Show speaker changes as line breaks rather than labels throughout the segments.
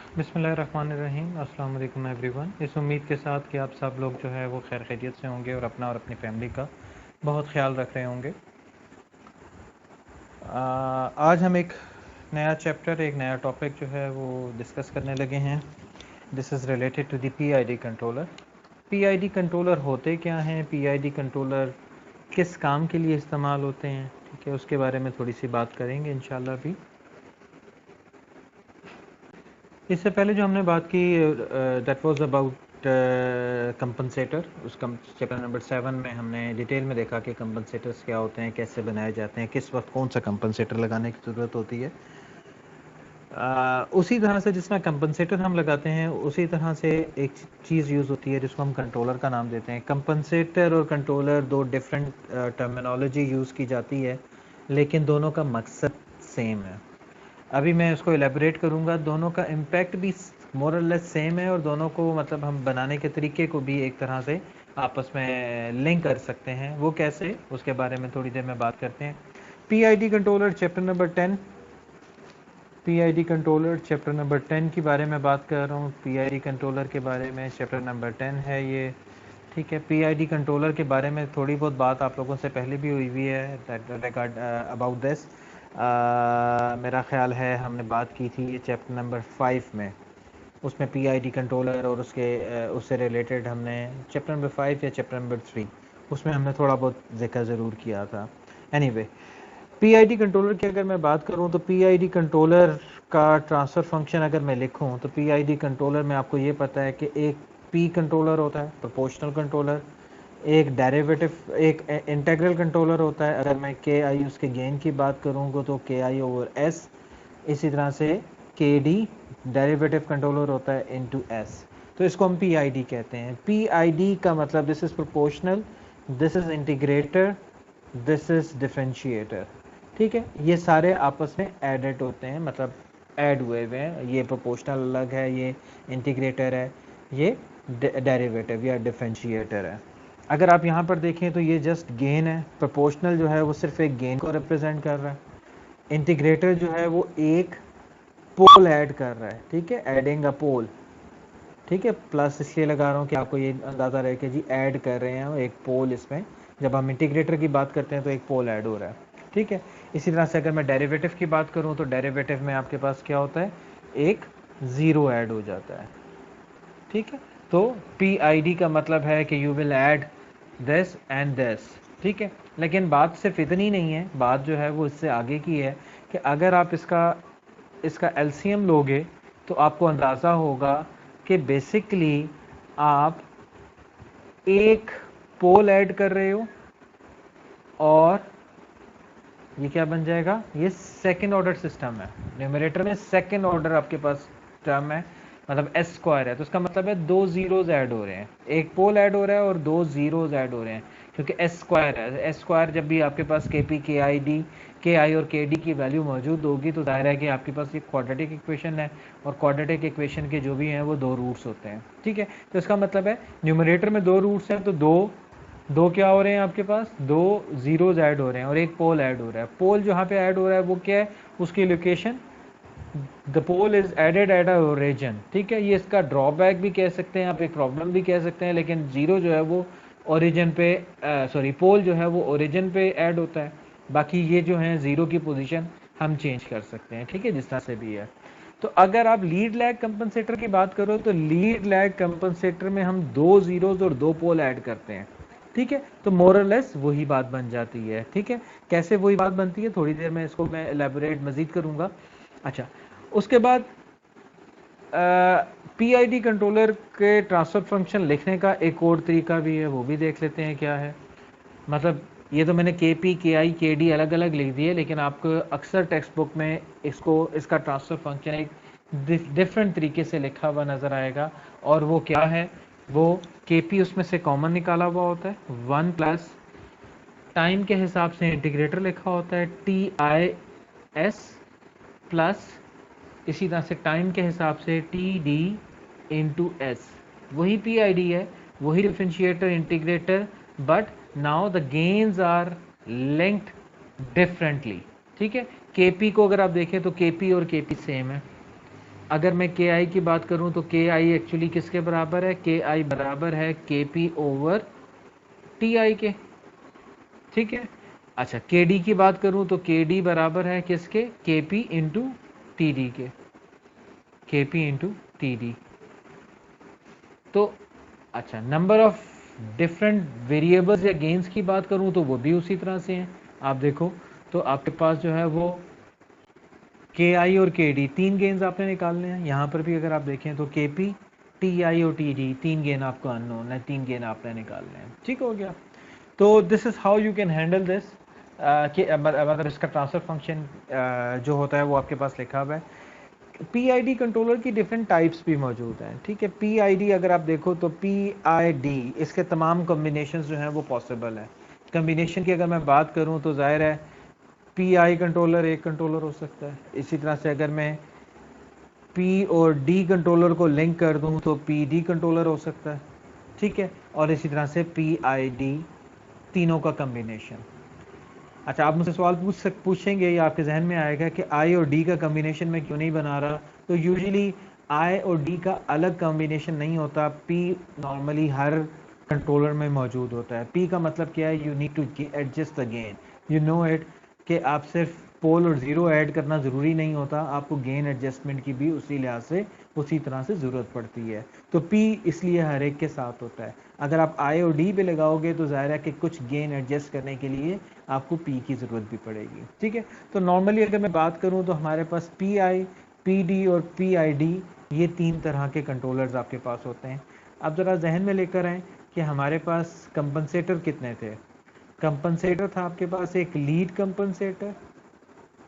बिस्मिल्लाहिर्रहमानिर्रहीम। अस्सलाम वालेकुम एवरीवन। इस उम्मीद के साथ कि आप सब लोग जो है वो खैर खैरियत से होंगे और अपना और अपनी फैमिली का बहुत ख्याल रख रहे होंगे। आज हम एक नया चैप्टर, एक नया टॉपिक जो है वो डिस्कस करने लगे हैं। This is related to the PID controller. PID controller होते क्या हैं, पीआईडी कंट्रोलर किस काम के लिए इस्तेमाल होते हैं, ठीक है, उसके बारे में थोड़ी सी बात करेंगे इंशाल्लाह भी। इससे पहले जो हमने बात की दैट वाज अबाउट कंपनसेटर। उस चैप्टर नंबर 7 में हमने डिटेल में देखा कि कंपनसेटर्स क्या होते हैं, कैसे बनाए जाते हैं, किस वक्त कौन सा कंपनसेटर लगाने की ज़रूरत होती है। उसी तरह से जिसमें कंपनसेटर हम लगाते हैं उसी तरह से एक चीज़ यूज़ होती है जिसको हम कंट्रोलर का नाम देते हैं। कंपनसेटर और कंट्रोलर दो डिफरेंट टर्मिनोलॉजी यूज़ की जाती है, लेकिन दोनों का मकसद सेम है। अभी मैं इसको एलेबोरेट करूंगा। दोनों का इम्पैक्ट भी मोर और लेस सेम है और दोनों को मतलब हम बनाने के तरीके को भी एक तरह से आपस में लिंक कर सकते हैं। वो कैसे, उसके बारे में थोड़ी देर में बात करते हैं। PID controller chapter number 10, PID controller chapter number 10 के बारे में बात कर रहा हूँ। पीआईडी कंट्रोलर के बारे में चैप्टर नंबर 10 है ये, ठीक है। पीआईडी कंट्रोलर के बारे में थोड़ी बहुत बात आप लोगों से पहले भी हुई है रिगार्ड अबाउट दिस। मेरा ख्याल है हमने बात की थी चैप्टर नंबर 5 में, उसमें पीआईडी कंट्रोलर और उससे रिलेटेड हमने चैप्टर नंबर 5 या चैप्टर नंबर 3 उसमें हमने थोड़ा बहुत जिक्र ज़रूर किया था। एनीवे, पीआईडी कंट्रोलर की अगर मैं बात करूं तो पीआईडी कंट्रोलर का ट्रांसफ़र फंक्शन अगर मैं लिखूं तो पीआईडी कंट्रोलर में आपको ये पता है कि एक पी कंट्रोलर होता है, प्रोपोर्शनल कंट्रोलर, एक डेरिवेटिव, एक इंटीग्रल कंट्रोलर होता है। अगर मैं के आई उसके गेन की बात करूँगा तो के आई ओवर एस, इसी तरह से के डी डेरिवेटिव कंट्रोलर होता है इनटू एस। तो इसको हम पी आई डी कहते हैं। पी आई डी का मतलब this is proportional, this is integrator, this is differentiator, ठीक है। ये सारे आपस में एडेड होते हैं, मतलब ऐड हुए हुए हैं। ये प्रोपोर्शनल अलग है, ये इंटीग्रेटर है, ये डेरिवेटिव या डिफरेंशिएटर है। अगर आप यहाँ पर देखें तो ये जस्ट गेन है। प्रोपोर्शनल जो है वो सिर्फ एक गेन को रिप्रेजेंट कर रहा है। इंटीग्रेटर जो है वो एक पोल ऐड कर रहा है, ठीक है, एडिंग अ पोल, ठीक है। प्लस इसलिए लगा रहा हूँ कि आपको ये अंदाज़ा रहे कि जी ऐड कर रहे हैं एक पोल इसमें। जब हम इंटीग्रेटर की बात करते हैं तो एक पोल ऐड हो रहा है, ठीक है। इसी तरह से अगर मैं डेरिवेटिव की बात करूँ तो डेरिवेटिव में आपके पास क्या होता है, एक ज़ीरो ऐड हो जाता है, ठीक है। तो पी आई डी का मतलब है कि you will add this and this, ठीक है। लेकिन बात सिर्फ इतनी नहीं है, बात जो है वो इससे आगे की है कि अगर आप इसका एलसीएम लोगे तो आपको अंदाज़ा होगा कि बेसिकली आप एक पोल ऐड कर रहे हो और ये क्या बन जाएगा, ये सेकंड ऑर्डर सिस्टम है। न्यूमरेटर में सेकंड ऑर्डर आपके पास टर्म है, मतलब एस स्क्वायर है। तो इसका मतलब है दो जीरोज ऐड हो रहे हैं, एक पोल ऐड हो रहा है और दो जीरोज ऐड हो रहे हैं, क्योंकि एस स्क्वायर है। एस स्क्वायर जब भी आपके पास के पी के आई डी, के आई और के डी की वैल्यू मौजूद होगी तो जाहिर है कि आपके पास एक क्वाड्रेटिक इक्वेशन है, और क्वाड्रेटिक इक्वेशन के जो भी हैं वो दो रूट्स होते हैं, ठीक है। तो इसका मतलब है न्यूमरेटर में दो रूट्स हैं तो दो दो क्या हो रहे हैं आपके पास, दो जीरोज ऐड हो रहे हैं और एक पोल ऐड हो रहा है। पोल जहाँ पे ऐड हो रहा है वो क्या है, उसकी location, the pole is added at a origin, ठीक है। ये इसका ड्रॉबैक भी कह सकते हैं आप, एक प्रॉब्लम भी कह सकते हैं। लेकिन जीरो जो है वो ओरिजिन पे, सॉरी पोल जो है वो ओरिजिन पे ऐड होता है। बाकी ये जो है जीरो की पोजीशन हम चेंज कर सकते हैं, ठीक है, जिस तरह से भी है। तो अगर आप लीड लैग कंपनसेटर की बात करो तो लीड लैग कंपनसेटर में हम दो जीरोज और दो पोल ऐड करते हैं, ठीक है। तो मोरलेस वही बात बन जाती है, ठीक है। कैसे वही बात बनती है थोड़ी देर में इसको मैं एलेबोरेट मजीद करूंगा। अच्छा, उसके बाद पीआईडी कंट्रोलर के ट्रांसफर फंक्शन लिखने का एक और तरीका भी है, वो भी देख लेते हैं क्या है। मतलब ये तो मैंने के पी के आई के डी अलग अलग लिख दिए, लेकिन आपको अक्सर टेक्स्ट बुक में इसका ट्रांसफ़र फंक्शन एक डिफरेंट तरीके से लिखा हुआ नज़र आएगा। और वो क्या है, वो के पी उसमें से कॉमन निकाला हुआ होता है, वन प्लस टाइम के हिसाब से इंटीग्रेटर लिखा होता है टी आई एस, प्लस इसी तरह से टाइम के हिसाब से टी डी इंटू एस। वही पी आई डी है, वही differentiator integrator, but now the gains are linked differently, ठीक है। के पी को अगर आप देखें तो के पी और के पी सेम है, अगर मैं के आई की बात करूं तो के आई एक्चुअली किसके बराबर है, के आई बराबर है के पी ओवर टी आई के, ठीक है। अच्छा के डी की बात करूं तो के डी बराबर है किसके, के पी इंटू टी डी के, के पी इंटू टी डी। तो अच्छा नंबर ऑफ डिफरेंट वेरिएबल्स या गेन्स की बात करूं तो वो भी उसी तरह से हैं। आप देखो तो आपके पास जो है वो के आई और के डी तीन गेन्स आपने निकालने हैं। यहाँ पर भी अगर आप देखें तो के पी, टी आई और टी डी तीन गेन आपको अननोन है, तीन गेन आपने निकालने हैं, ठीक हो गया। तो this is how you can handle this, मतलब इसका ट्रांसफर फंक्शन जो होता है वो आपके पास लिखा हुआ है। पीआईडी कंट्रोलर की डिफरेंट टाइप्स भी मौजूद हैं, ठीक है। पीआईडी अगर आप देखो तो पीआईडी इसके तमाम कॉम्बिनेशंस जो हैं वो पॉसिबल है। कॉम्बिनेशन की अगर मैं बात करूं तो जाहिर है पीआई कंट्रोलर एक कंट्रोलर हो सकता है। इसी तरह से अगर मैं पी और डी कंट्रोलर को लिंक कर दूं तो पी डी कंट्रोलर हो सकता है, ठीक है। और इसी तरह से पीआईडी तीनों का कॉम्बिनेशन। अच्छा आप मुझसे सवाल पूछेंगे या आपके जहन में आएगा कि आई और डी का कॉम्बिनेशन में क्यों नहीं बना रहा। तो यूजुअली आई और डी का अलग कॉम्बिनेशन नहीं होता, पी नॉर्मली हर कंट्रोलर में मौजूद होता है। पी का मतलब क्या है, you need to adjust the gain, you know it, कि आप सिर्फ पोल और ज़ीरो ऐड करना ज़रूरी नहीं होता, आपको गेन एडजस्टमेंट की भी उसी लिहाज से उसी तरह से ज़रूरत पड़ती है। तो पी इसलिए हर एक के साथ होता है। अगर आप आई और डी पे लगाओगे तो ज़ाहिर है कि कुछ गेन एडजस्ट करने के लिए आपको पी की ज़रूरत भी पड़ेगी, ठीक है। तो नॉर्मली अगर मैं बात करूँ तो हमारे पास पी आई, पी डी और पी आई डी ये तीन तरह के कंट्रोलर्स आपके पास होते हैं। अब ज़रा जहन में लेकर आएँ कि हमारे पास कंपनसेटर कितने थे। कंपनसेटर था आपके पास एक लीड कंपनसेटर,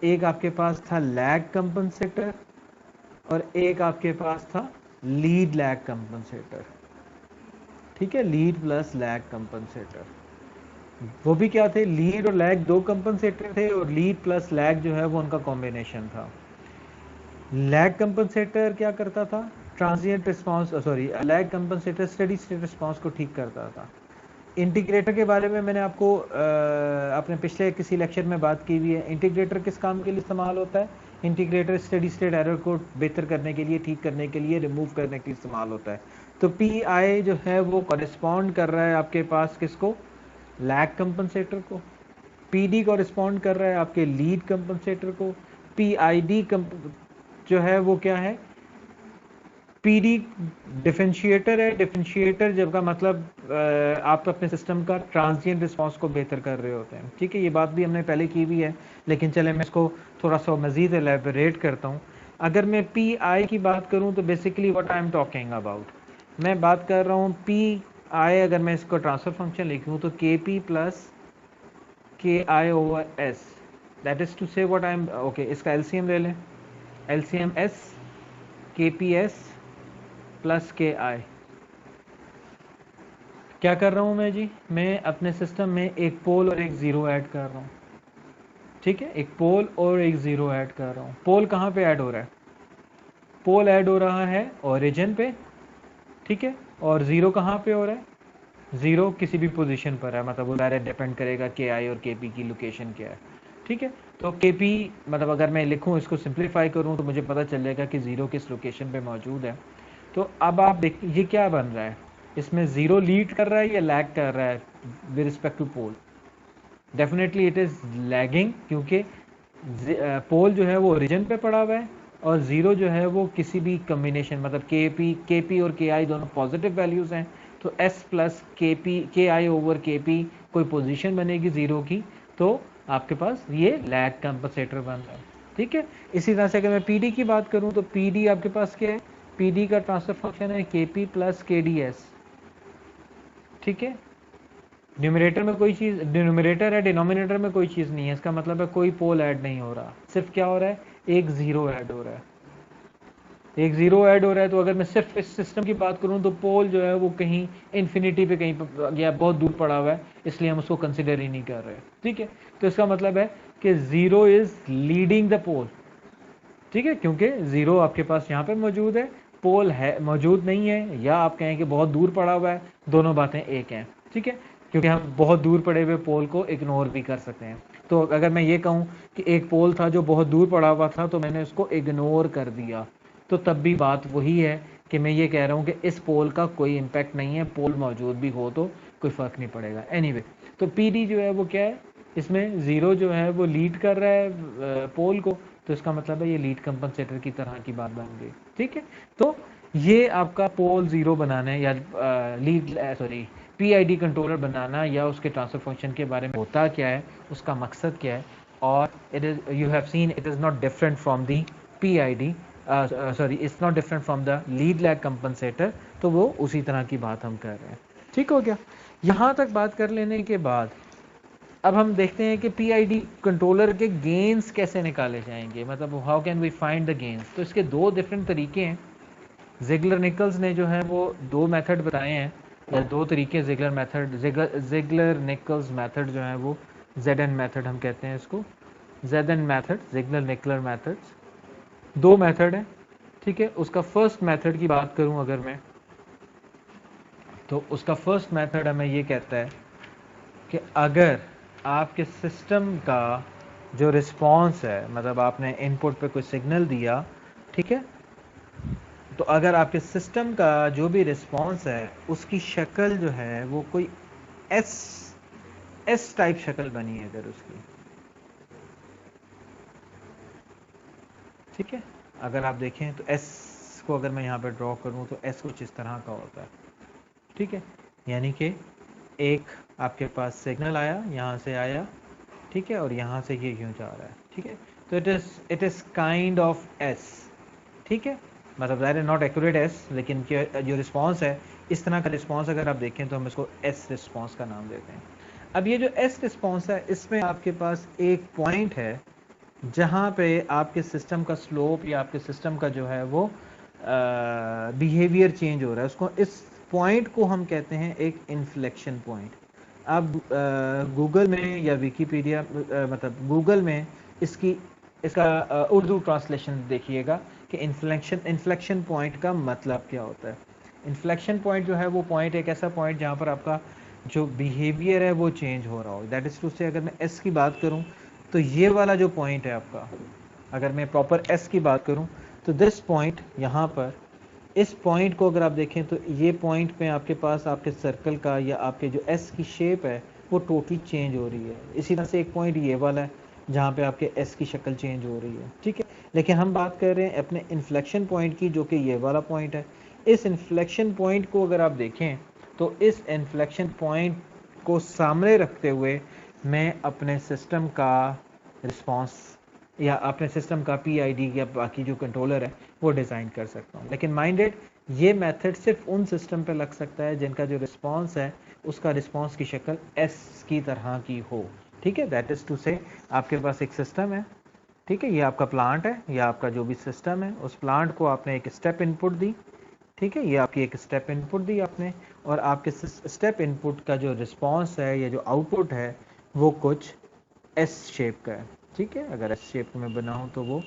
एक आपके पास था लैग कंपनसेटर और एक आपके पास था लीड लैग कंपनसेटर, ठीक है। लीड प्लस लैग कंपनसेटर, वो भी क्या थे, लीड और लैग दो कंपनसेटर थे और लीड प्लस लैग जो है वो उनका कॉम्बिनेशन था। लैग कंपनसेटर क्या करता था, transient response, sorry lag compensator steady state response को ठीक करता था। इंटीग्रेटर के बारे में मैंने आपको अपने पिछले किसी लेक्चर में बात की हुई है। इंटीग्रेटर किस काम के लिए इस्तेमाल होता है, इंटीग्रेटर स्टेडी स्टेट एरर को बेहतर करने के लिए, ठीक करने के लिए, रिमूव करने के लिए इस्तेमाल होता है। तो पी आई जो है वो कॉरेस्पॉन्ड कर रहा है आपके पास किसको, लैग कंपनसेटर को। पी डी कॉरेस्पॉन्ड कर रहा है आपके लीड कंपनसेटर को। पी आई डी जो है वो क्या है, पीडी डिफरेंशिएटर है। डिफरेंशिएटर जब का मतलब आप अपने सिस्टम का ट्रांजिएंट रिस्पांस को बेहतर कर रहे होते हैं, ठीक है। ये बात भी हमने पहले की हुई है, लेकिन चले मैं इसको थोड़ा सा मजीद एलेबोरेट करता हूँ। अगर मैं पी आई की बात करूँ तो basically what I am talking about, मैं बात कर रहा हूँ पी आई, अगर मैं इसको ट्रांसफर फंक्शन लिखूँ तो के P plus K I over S, that is to say what I am, okay इसका एलसीएम ले लें, LCM S K P S plus K I. क्या कर रहा हूं मैं जी, मैं अपने सिस्टम में एक पोल और एक ज़ीरो ऐड कर रहा हूं, ठीक है। एक पोल और एक ज़ीरो ऐड कर रहा हूं। पोल कहां पे ऐड हो रहा है, पोल ऐड हो रहा है ओरिजिन पे, ठीक है। और ज़ीरो कहां पे हो रहा है, ज़ीरो किसी भी पोजीशन पर है, मतलब वो डायरेक्ट डिपेंड करेगा के आई और के पी की लोकेशन क्या है, ठीक है। तो के पी मतलब अगर मैं लिखूं इसको सिंप्लीफाई करूं तो मुझे पता चलेगा कि ज़ीरो किस लोकेशन पे मौजूद है। तो अब आप देख ये क्या बन रहा है, इसमें ज़ीरो लीड कर रहा है या लैग कर रहा है with respect to pole, definitely it is lagging, क्योंकि पोल जो है वो ओरिजिन पे पड़ा हुआ है और ज़ीरो जो है वो किसी भी कम्बिनेशन, मतलब के पी और के आई दोनों पॉजिटिव वैल्यूज़ हैं। तो S plus K I over के पी कोई पोजीशन बनेगी ज़ीरो की, तो आपके पास ये लैग कंपनसेटर बन रहा है, ठीक है। इसी तरह से अगर मैं पी डी की बात करूँ तो पी डी आपके पास क्या है, पी डी का ट्रांसफर फंक्शन है के पी प्लस के डी एस, ठीक है। न्यूमरेटर में कोई चीज़, डिनोमिनेटर है, डिनोमिनेटर में कोई चीज़ नहीं है, इसका मतलब है कोई पोल ऐड नहीं हो रहा, सिर्फ क्या हो रहा है, एक ज़ीरो ऐड हो रहा है, एक ज़ीरो ऐड हो रहा है। तो अगर मैं सिर्फ इस सिस्टम की बात करूं तो पोल जो है वो कहीं इन्फिनिटी पे कहीं या बहुत दूर पड़ा हुआ है, इसलिए हम उसको कंसिडर ही नहीं कर रहे, ठीक है। तो इसका मतलब है कि ज़ीरो इज़ लीडिंग द पोल, ठीक है, क्योंकि ज़ीरो आपके पास यहाँ पे मौजूद है, पोल है मौजूद नहीं है, या आप कहें कि बहुत दूर पड़ा हुआ है, दोनों बातें एक हैं, ठीक है। क्योंकि हम बहुत दूर पड़े हुए पोल को इग्नोर भी कर सकते हैं। तो अगर मैं ये कहूँ कि एक पोल था जो बहुत दूर पड़ा हुआ था तो मैंने उसको इग्नोर कर दिया, तो तब भी बात वही है कि मैं ये कह रहा हूँ कि इस पोल का कोई इम्पैक्ट नहीं है, पोल मौजूद भी हो तो कोई फ़र्क नहीं पड़ेगा। एनीवे तो पी डी जो है वो क्या है, इसमें ज़ीरो जो है वो लीड कर रहा है पोल को, तो इसका मतलब है ये लीड कंपनसेटर की तरह की बात बन गई। ठीक है, तो ये आपका पोल ज़ीरो बनाना है या लीड सॉरी पीआईडी कंट्रोलर बनाना या उसके ट्रांसफर फंक्शन के बारे में होता क्या है, उसका मकसद क्या है, और it is you have seen it is not different from the PID sorry it's not different from the lead lag compensator, तो वो उसी तरह की बात हम कर रहे हैं। ठीक हो गया, यहाँ तक बात कर लेने के बाद अब हम देखते हैं कि पीआईडी कंट्रोलर के गेन्स कैसे निकाले जाएंगे, मतलब how can we find the gains. तो इसके दो डिफरेंट तरीके हैं। जिगलर निकल्स ने जो है वो दो मेथड बताए हैं या दो तरीके, Ziegler method, Ziegler Nichols method जो है वो ZN मेथड हम कहते हैं इसको, ZN मेथड, जिगलर निकलर मेथड्स, दो मेथड है। ठीक है, उसका फर्स्ट मेथड की बात करूं अगर मैं, तो उसका फर्स्ट मेथड हमें ये कहता है कि अगर आपके सिस्टम का जो रिस्पांस है, मतलब आपने इनपुट पे कोई सिग्नल दिया, ठीक है, तो अगर आपके सिस्टम का जो भी रिस्पांस है उसकी शक्ल जो है वो कोई एस टाइप शक्ल बनी है अगर उसकी, ठीक है, अगर आप देखें तो एस को अगर मैं यहाँ पे ड्रॉ करूँ तो एस कुछ इस तरह का होता है। ठीक है, यानी कि एक आपके पास सिग्नल आया, यहाँ से आया, ठीक है, और यहाँ से ये यूँ जा रहा है। ठीक है, तो it is kind of S. ठीक है, मतलब that is not accurate S, लेकिन जो रिस्पांस है, इस तरह का रिस्पांस अगर आप देखें तो हम इसको एस रिस्पांस का नाम देते हैं। अब ये जो एस रिस्पांस है, इसमें आपके पास एक पॉइंट है जहाँ पे आपके सिस्टम का स्लोप या आपके सिस्टम का जो है वो बिहेवियर चेंज हो रहा है, उसको, इस पॉइंट को हम कहते हैं एक इन्फ्लेक्शन पॉइंट। आप गूगल में या विकीपीडिया मतलब गूगल में इसका उर्दू ट्रांसलेशन देखिएगा कि इन्फ्लेक्शन पॉइंट का मतलब क्या होता है। इन्फ्लेक्शन पॉइंट जो है वो पॉइंट एक ऐसा पॉइंट जहाँ पर आपका जो बिहेवियर है वो चेंज हो रहा हो। दैट इज़ टू से अगर मैं एस की बात करूँ तो ये वाला जो पॉइंट है आपका, अगर मैं प्रॉपर एस की बात करूँ तो दिस पॉइंट यहाँ पर, इस पॉइंट को अगर आप देखें तो ये पॉइंट पे आपके पास आपके सर्कल का या आपके जो एस की शेप है वो टोटली चेंज हो रही है। इसी तरह से एक पॉइंट ये वाला है जहाँ पे आपके एस की शक्ल चेंज हो रही है। ठीक है, लेकिन हम बात कर रहे हैं अपने इन्फ्लेक्शन पॉइंट की, जो कि ये वाला पॉइंट है। इस इन्फ्लेक्शन पॉइंट को अगर आप देखें तो इस इन्फ्लेक्शन पॉइंट को सामने रखते हुए मैं अपने सिस्टम का रिस्पांस या अपने सिस्टम का पीआईडी या बाकी जो कंट्रोलर है वो डिज़ाइन कर सकता हूँ। लेकिन माइंडेड, ये मेथड सिर्फ उन सिस्टम पे लग सकता है जिनका जो रिस्पांस है उसका रिस्पांस की शक्ल एस की तरह की हो। ठीक है, दैट इज़ टू से आपके पास एक सिस्टम है, ठीक है, ये आपका प्लांट है या आपका जो भी सिस्टम है, उस प्लांट को आपने एक स्टेप इनपुट दी। ठीक है, ये आपकी एक स्टेप इनपुट दी आपने, और आपके स्टेप इनपुट का जो रिस्पांस है या जो आउटपुट है वो कुछ एस शेप का है। ठीक है, अगर एस शेप में बनाऊं तो वो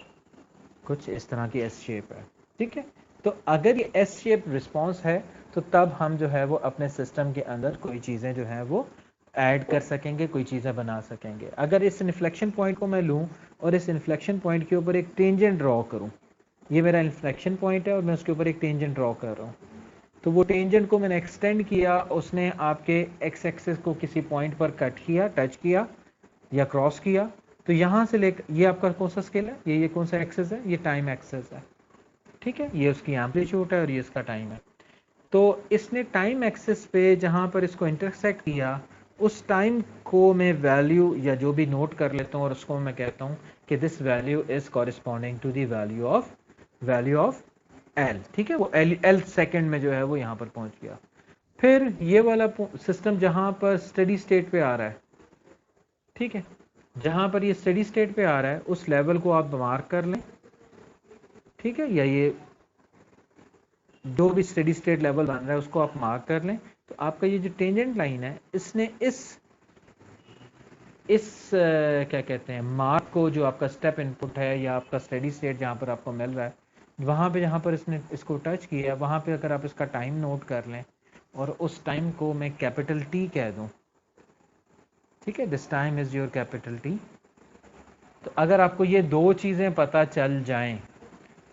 कुछ इस तरह की एस शेप है। ठीक है, तो अगर ये एस शेप रिस्पांस है तो तब हम जो है वो अपने सिस्टम के अंदर कोई चीज़ें जो है वो ऐड कर सकेंगे, कोई चीज़ें बना सकेंगे। अगर इस इन्फ्लेक्शन पॉइंट को मैं लूँ और इस इन्फ्लेक्शन पॉइंट के ऊपर एक टेंजेंट ड्रॉ करूँ, ये मेरा इन्फ्लेक्शन पॉइंट है और मैं उसके ऊपर एक टेंजेंट ड्रॉ कर रहा हूँ, तो वो टेंजेंट को मैंने एक्सटेंड किया, उसने आपके एक्स एक्सिस को किसी पॉइंट पर कट किया, टच किया या क्रॉस किया, तो यहाँ से लेकर, ये आपका कौन सा स्केल है, ये कौन सा एक्सेस है, ये टाइम एक्सेस है। ठीक है, ये उसकी एम्पलीट्यूड है और ये इसका टाइम है। तो इसने टाइम एक्सेस पे जहाँ पर इसको इंटरसेक्ट किया, उस टाइम को मैं वैल्यू या जो भी नोट कर लेता हूँ और उसको मैं कहता हूँ कि this value is corresponding to the value of L. ठीक है, वो एल सेकेंड में जो है वो यहाँ पर पहुँच गया। फिर ये वाला सिस्टम जहाँ पर स्टडी स्टेट पे आ रहा है, ठीक है, जहां पर ये स्टडी स्टेट पे आ रहा है उस लेवल को आप मार्क कर लें। ठीक है, या ये जो भी स्टडी स्टेट लेवल बन रहा है उसको आप मार्क कर लें, तो आपका ये जो टेंजेंट लाइन है इसने इस क्या कहते हैं मार्क को, जो आपका स्टेप इनपुट है या आपका स्टडी स्टेट जहां पर आपको मिल रहा है, वहां पे जहां पर इसने इसको टच किया, वहां पे अगर आप इसका टाइम नोट कर लें और उस टाइम को मैं कैपिटल टी कह दूं, ठीक है, this time is your capital T. तो अगर आपको ये दो चीज़ें पता चल जाएं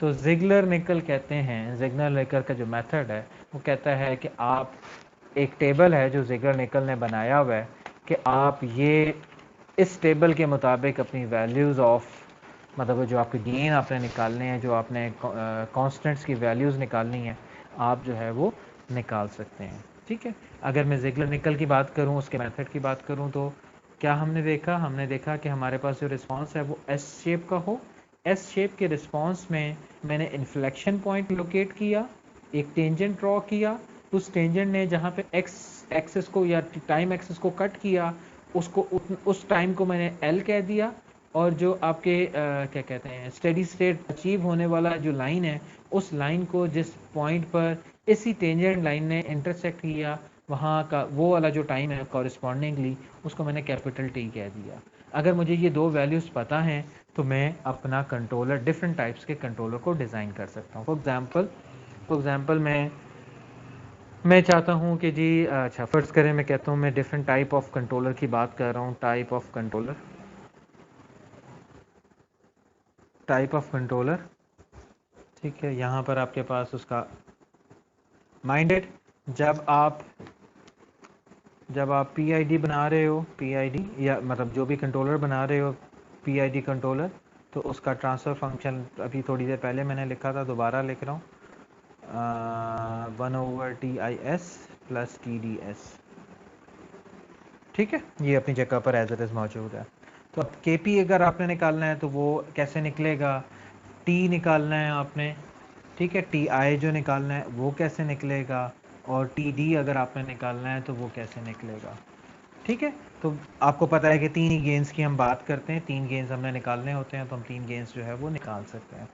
तो जिगलर निकल कहते हैं, जिगलर निकल का जो मेथड है वो कहता है कि आप एक टेबल है जो जिगलर निकल ने बनाया हुआ है कि आप ये इस टेबल के मुताबिक अपनी वैल्यूज़ ऑफ, मतलब जो आपके गेन आपने निकालने हैं, जो आपने कांस्टेंट्स की वैल्यूज़ निकालनी है, आप जो है वो निकाल सकते हैं। ठीक है, अगर मैं जिगलर निकल की बात करूं, उसके मेथड की बात करूं, तो क्या हमने देखा कि हमारे पास जो रिस्पांस है वो एस शेप का हो। एस शेप के रिस्पांस में मैंने इन्फ्लेक्शन पॉइंट लोकेट किया, एक टेंजेंट ड्रॉ किया, उस टेंजेंट ने जहाँ पे एक्स एक्सिस को या टाइम एक्सिस को कट किया, उसको उस टाइम को मैंने एल कह दिया, और जो आपके क्या कहते हैं स्टेडी स्टेट अचीव होने वाला जो लाइन है, उस लाइन को जिस पॉइंट पर इसी टेंजेंट लाइन ने इंटरसेक्ट किया, वहाँ का वो वाला जो टाइम है कॉरिस्पॉन्डिंगली उसको मैंने कैपिटल टी कह दिया। अगर मुझे ये दो वैल्यूज़ पता हैं तो मैं अपना कंट्रोलर, डिफरेंट टाइप्स के कंट्रोलर को डिज़ाइन कर सकता हूँ। फॉर एग्ज़ाम्पल मैं चाहता हूँ कि जी अच्छा फ़र्ज़ करें मैं कहता हूँ मैं डिफरेंट टाइप ऑफ कंट्रोलर की बात कर रहा हूँ। टाइप ऑफ कंट्रोलर, ठीक है, यहाँ पर आपके पास उसका माइंडेड, जब आप पीआईडी बना रहे हो, पीआईडी या मतलब जो भी कंट्रोलर बना रहे हो पीआईडी कंट्रोलर, तो उसका ट्रांसफ़र फंक्शन अभी थोड़ी देर पहले मैंने लिखा था, दोबारा लिख रहा हूँ, 1/TIS प्लस TDS। ठीक है, ये अपनी जगह पर एज इट इज़ मौजूद है। तो अब केपी अगर आपने निकालना है तो वो कैसे निकलेगा, टी निकालना है आपने, ठीक है, टी आई जो निकालना है वो कैसे निकलेगा, और टी डी अगर आपने निकालना है तो वो कैसे निकलेगा। ठीक है, तो आपको पता है कि तीन ही गेंस की हम बात करते हैं, तीन गेंस हमने निकालने होते हैं, तो हम तीन गेंस जो है वो निकाल सकते हैं।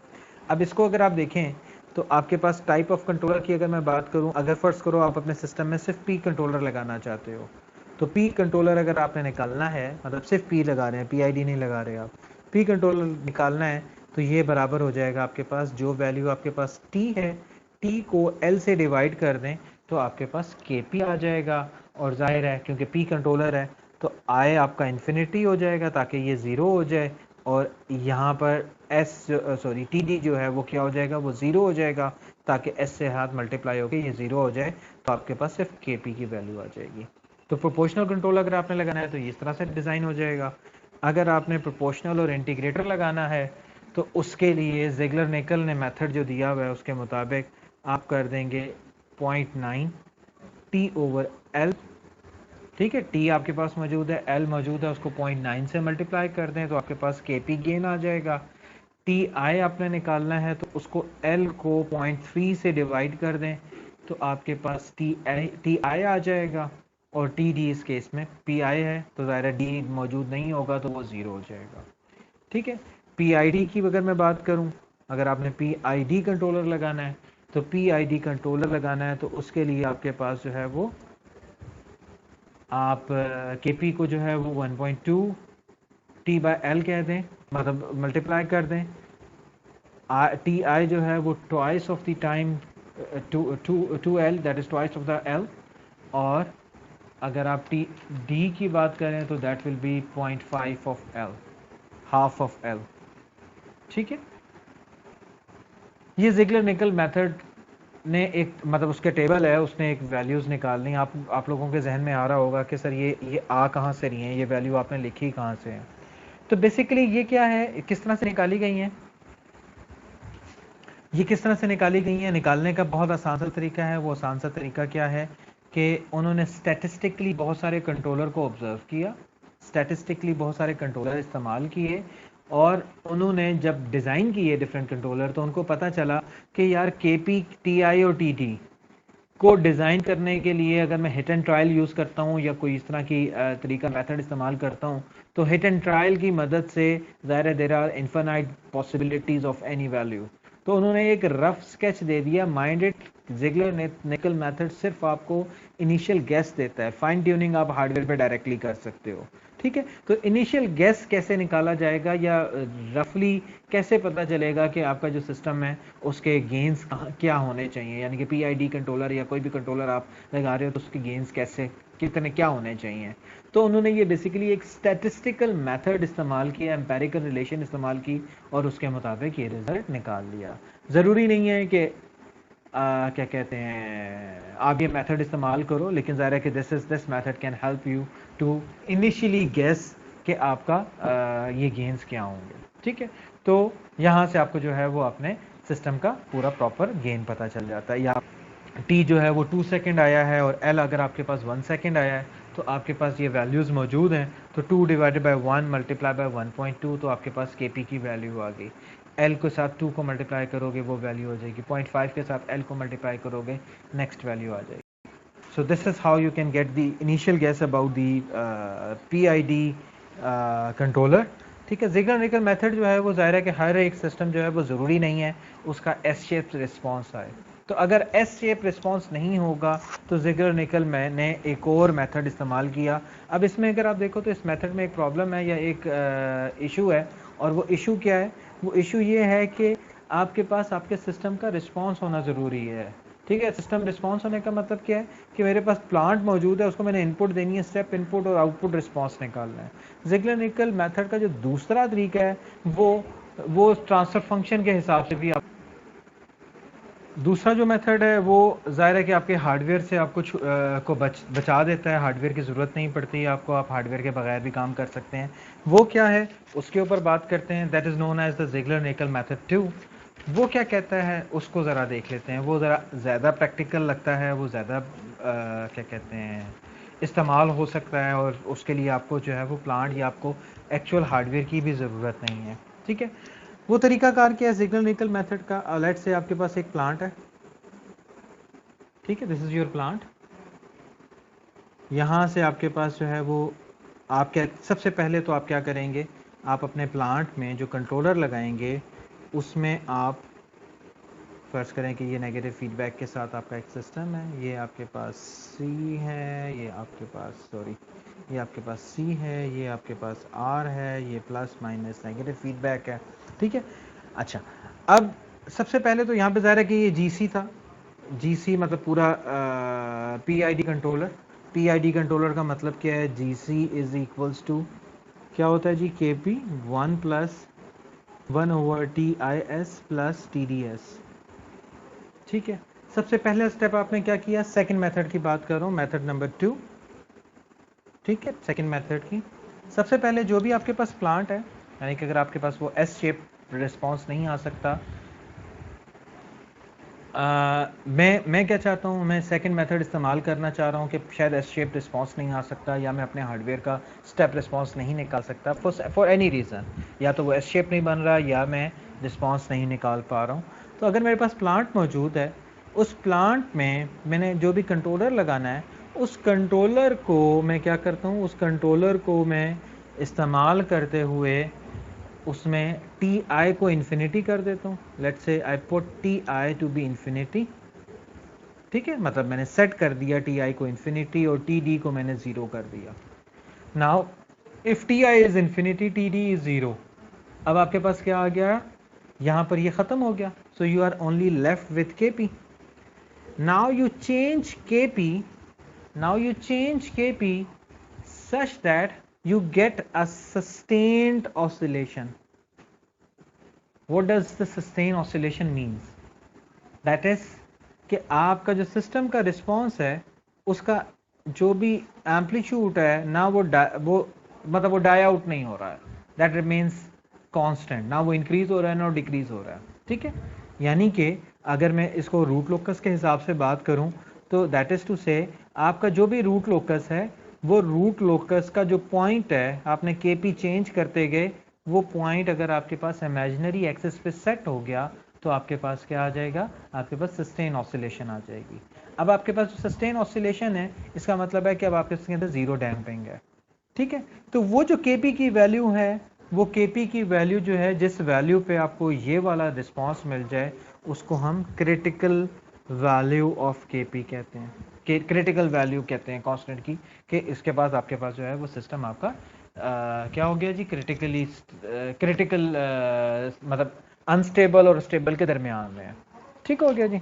अब इसको अगर आप देखें तो आपके पास टाइप ऑफ कंट्रोलर की अगर मैं बात करूं, अगर फर्स्ट करो आप अपने सिस्टम में सिर्फ पी कंट्रोलर लगाना चाहते हो, तो पी कंट्रोलर अगर आपने निकालना है, मतलब सिर्फ पी लगा रहे हैं, पीआईडी नहीं लगा रहे आप, पी कंट्रोलर निकालना है, तो ये बराबर हो जाएगा आपके पास जो वैल्यू आपके पास टी है, टी को एल से डिवाइड कर दें तो आपके पास के पी आ जाएगा। और जाहिर है क्योंकि पी कंट्रोलर है तो आई आपका इन्फिनिटी हो जाएगा ताकि ये ज़ीरो हो जाए, और यहाँ पर टी डी जो है वो क्या हो जाएगा, वो ज़ीरो हो जाएगा ताकि एस से हाथ मल्टीप्लाई होकर ये ज़ीरो हो जाए, तो आपके पास सिर्फ के पी की वैल्यू आ जाएगी। तो प्रोपोर्शनल कंट्रोल अगर आपने लगाना है तो इस तरह से डिज़ाइन हो जाएगा। अगर आपने प्रोपोर्शनल और इंटीग्रेटर लगाना है तो उसके लिए जिगलर निकल ने मेथड जो दिया हुआ है उसके मुताबिक आप कर देंगे 0.9 टी ओवर एल। ठीक है, टी आपके पास मौजूद है, एल मौजूद है, उसको 0.9 से मल्टीप्लाई कर दें तो आपके पास के पी गेन आ जाएगा। टी आई आपने निकालना है तो उसको एल को 0.3 से डिवाइड कर दें तो आपके पास टी आई आ जाएगा, और टी डी इस केस में पी आई है तो ज़ाहिर डी मौजूद नहीं होगा तो वो ज़ीरो हो जाएगा। ठीक है, पी आई डी की अगर मैं बात करूं, अगर आपने पी आई डी कंट्रोलर लगाना है तो पी आई डी कंट्रोलर लगाना है तो उसके लिए आपके पास जो है वो आप के पी को जो है वो 1.2 टी बाई एल कह दें, मतलब मल्टीप्लाई कर दें, टी आई जो है वो twice of the time to L, that is twice of the L, और अगर आप टी डी की बात करें तो that will be 0.5 of L, half of L. ठीक है, ये जिगलर निकल मेथड ने एक मतलब उसके टेबल है, उसने एक वैल्यूज़ निकालनी, आप लोगों के जहन में आ रहा होगा कि सर ये आ कहाँ से रही हैं, ये वैल्यू आपने लिखी कहाँ से है। तो बेसिकली ये क्या है, किस तरह से निकाली गई हैं, ये किस तरह से निकाली गई हैं, निकालने का बहुत आसान सा तरीका है। वो आसान सा तरीका क्या है कि उन्होंने स्टैटिस्टिकली बहुत सारे कंट्रोलर को ऑब्जर्व किया, स्टैटिस्टिकली बहुत सारे कंट्रोलर इस्तेमाल किए, और उन्होंने जब डिज़ाइन किए डिफरेंट कंट्रोलर तो उनको पता चला कि यार के पी, टी आई और टी टी को डिज़ाइन करने के लिए अगर मैं हिट एंड ट्रायल यूज़ करता हूँ या कोई इस तरह की तरीका मेथड इस्तेमाल करता हूँ तो हिट एंड ट्रायल की मदद से ज़ाहिर है there are infinite possibilities of any value. तो उन्होंने एक रफ स्केच दे दिया, माइंडेड जिगलर निकल मेथड सिर्फ आपको इनिशियल गेस देता है, फाइन ट्यूनिंग आप हार्डवेयर पे डायरेक्टली कर सकते हो। ठीक है, तो इनिशियल गेस कैसे निकाला जाएगा या रफली कैसे पता चलेगा कि आपका जो सिस्टम है उसके गेंस क्या होने चाहिए, यानी कि पीआईडी कंट्रोलर या कोई भी कंट्रोलर आप लगा रहे हो तो उसके गेंस कैसे कितने क्या होने चाहिए। तो उन्होंने ये बेसिकली एक स्टैटिस्टिकल मेथड इस्तेमाल किया, एम्पेरिकल रिलेशन इस्तेमाल की और उसके मुताबिक ये रिजल्ट निकाल लिया। ज़रूरी नहीं है कि क्या कहते हैं आप ये मेथड इस्तेमाल करो, लेकिन ज़ाहिर है कि this method can help you to initially guess कि आपका ये गेन्स क्या होंगे। ठीक है, तो यहाँ से आपको जो है वो अपने सिस्टम का पूरा प्रॉपर गेन पता चल जाता है। या टी जो है वो 2 सेकंड आया है और एल अगर आपके पास 1 सेकंड आया है, तो आपके पास ये वैल्यूज़ मौजूद हैं, तो 2 डिवाइडेड बाय 1 मल्टीप्लाई बाय 1.2, तो आपके पास के पी की वैल्यू आ गई। एल के साथ 2 को मल्टीप्लाई करोगे वो वैल्यू हो जाएगी, 0.5 के साथ एल को मल्टीप्लाई करोगे नेक्स्ट वैल्यू आ जाएगी। So this is how you can get the initial guess about the PID controller। ठीक है, जिगर निकल मेथड जो है वो ज़ाहिर है कि हर एक सिस्टम जो है वो ज़रूरी नहीं है उसका एस शेप रिस्पॉन्स आए। तो अगर एस शेप रिस्पॉन्स नहीं होगा तो जिगर निकल मैंने एक और मेथड इस्तेमाल किया। अब इसमें अगर आप देखो तो इस मेथड में एक प्रॉब्लम है या एक इशू है, और वो इशू क्या है? वो इशू ये है कि आपके पास आपके सिस्टम का रिस्पॉन्स होना ज़रूरी है। ठीक है, सिस्टम रिस्पॉन्स होने का मतलब क्या है कि मेरे पास प्लांट मौजूद है, उसको मैंने इनपुट देनी है, स्टेप इनपुट और आउटपुट रिस्पॉन्स निकालना है। जिगलर निकल मेथड का जो दूसरा तरीका है वो ट्रांसफर फंक्शन के हिसाब से भी आप, दूसरा जो मेथड है वो ज़ाहिर है कि आपके हार्डवेयर से आपको को बचा देता है, हार्डवेयर की ज़रूरत नहीं पड़ती है आपको, आप हार्डवेयर के बगैर भी काम कर सकते हैं। वो क्या है उसके ऊपर बात करते हैं, that is known as the Ziegler Nichol method 2। वो क्या कहता है उसको ज़रा देख लेते हैं, वो ज़रा ज़्यादा प्रैक्टिकल लगता है, वो ज़्यादा क्या कहते हैं इस्तेमाल हो सकता है, और उसके लिए आपको जो है वो प्लांट या आपको एक्चुअल हार्डवेयर की भी ज़रूरत नहीं है। ठीक है, वो तरीकाकार क्या है जिगलर निकल मेथड का? लेट्स से आपके पास एक प्लांट है, ठीक है, दिस इज़ योर प्लांट। यहाँ से आपके पास जो है वो आप क्या, सबसे पहले तो आप क्या करेंगे, आप अपने प्लांट में जो कंट्रोलर लगाएंगे उसमें आप फर्ज करें कि ये नेगेटिव फीडबैक के साथ आपका एक सिस्टम है, ये आपके पास सी है, ये आपके पास ये आपके पास सी है, ये आपके पास आर है, ये प्लस माइनस नेगेटिव फीडबैक है। ठीक है, अच्छा, अब सबसे पहले तो यहाँ पे ज़ाहिर है कि ये जीसी था, जीसी मतलब पूरा पीआईडी कंट्रोलर। पीआईडी कंट्रोलर का मतलब क्या है? जीसी इज इक्वल्स टू क्या होता है जी? के P 1 plus 1 over T I S plus T D S. ठीक है, सबसे पहला स्टेप आपने क्या किया? सेकंड मेथड की बात कर रहा हूँ, मेथड नंबर 2। ठीक है, सेकंड मेथड की सबसे पहले जो भी आपके पास प्लांट है, यानी कि अगर आपके पास वो एस शेप रिस्पॉन्स नहीं आ सकता, मैं क्या चाहता हूँ, मैं सेकंड मेथड इस्तेमाल करना चाह रहा हूँ कि शायद एस शेप रिस्पॉन्स नहीं आ सकता, या मैं अपने हार्डवेयर का स्टेप रिस्पॉन्स नहीं निकाल सकता फॉर एनी रीज़न, या तो वो एस शेप नहीं बन रहा या मैं रिस्पॉन्स नहीं निकाल पा रहा हूँ। तो अगर मेरे पास प्लांट मौजूद है, उस प्लांट में मैंने जो भी कंट्रोलर लगाना है, उस कंट्रोलर को मैं क्या करता हूँ, उस कंट्रोलर को मैं इस्तेमाल करते हुए उसमें टी आई को इन्फिनिटी कर देता हूँ। Let's say I put T I to be infinity. ठीक है, मतलब मैंने सेट कर दिया टी आई को इन्फिनिटी और टी डी को मैंने ज़ीरो कर दिया। Now if T I is infinity, T D is zero, अब आपके पास क्या आ गया? यहाँ पर ये ख़त्म हो गया। So you are only left with K P. Now you change K P, now you change K P such that you get a sustained oscillation. What does the sustained oscillation means? That is कि आपका जो system का response है उसका जो भी amplitude है ना, वो मतलब वो डाई आउट नहीं हो रहा है, दैट रिमेन्स कांस्टेंट, ना वो इंक्रीज हो रहा है ना डिक्रीज हो रहा है। ठीक है, यानी कि अगर मैं इसको रूट लोकस के हिसाब से बात करूं तो दैट इज टू से आपका जो भी रूट लोकस है, वो रूट लोकस का जो पॉइंट है, आपने के पी चेंज करते गए, वो पॉइंट अगर आपके पास इमेजिनरी एक्सिस पे सेट हो गया तो आपके पास क्या आ जाएगा? आपके पास सस्टेन ऑसिलेशन आ जाएगी। अब आपके पास जो सस्टेन ऑसिलेशन है, इसका मतलब है कि अब आपके अंदर जीरो डैम्पिंग है। ठीक है, तो वो जो केपी की वैल्यू है, वो केपी की वैल्यू जो है, जिस वैल्यू पे आपको ये वाला रिस्पॉन्स मिल जाए, उसको हम क्रिटिकल वैल्यू ऑफ केपी कहते हैं, क्रिटिकल वैल्यू कहते हैं कांस्टेंट की, कि इसके बाद आपके पास जो है वो सिस्टम आपका क्या हो गया जी? क्रिटिकल मतलब अनस्टेबल और स्टेबल के दरमियान में है। ठीक हो गया जी।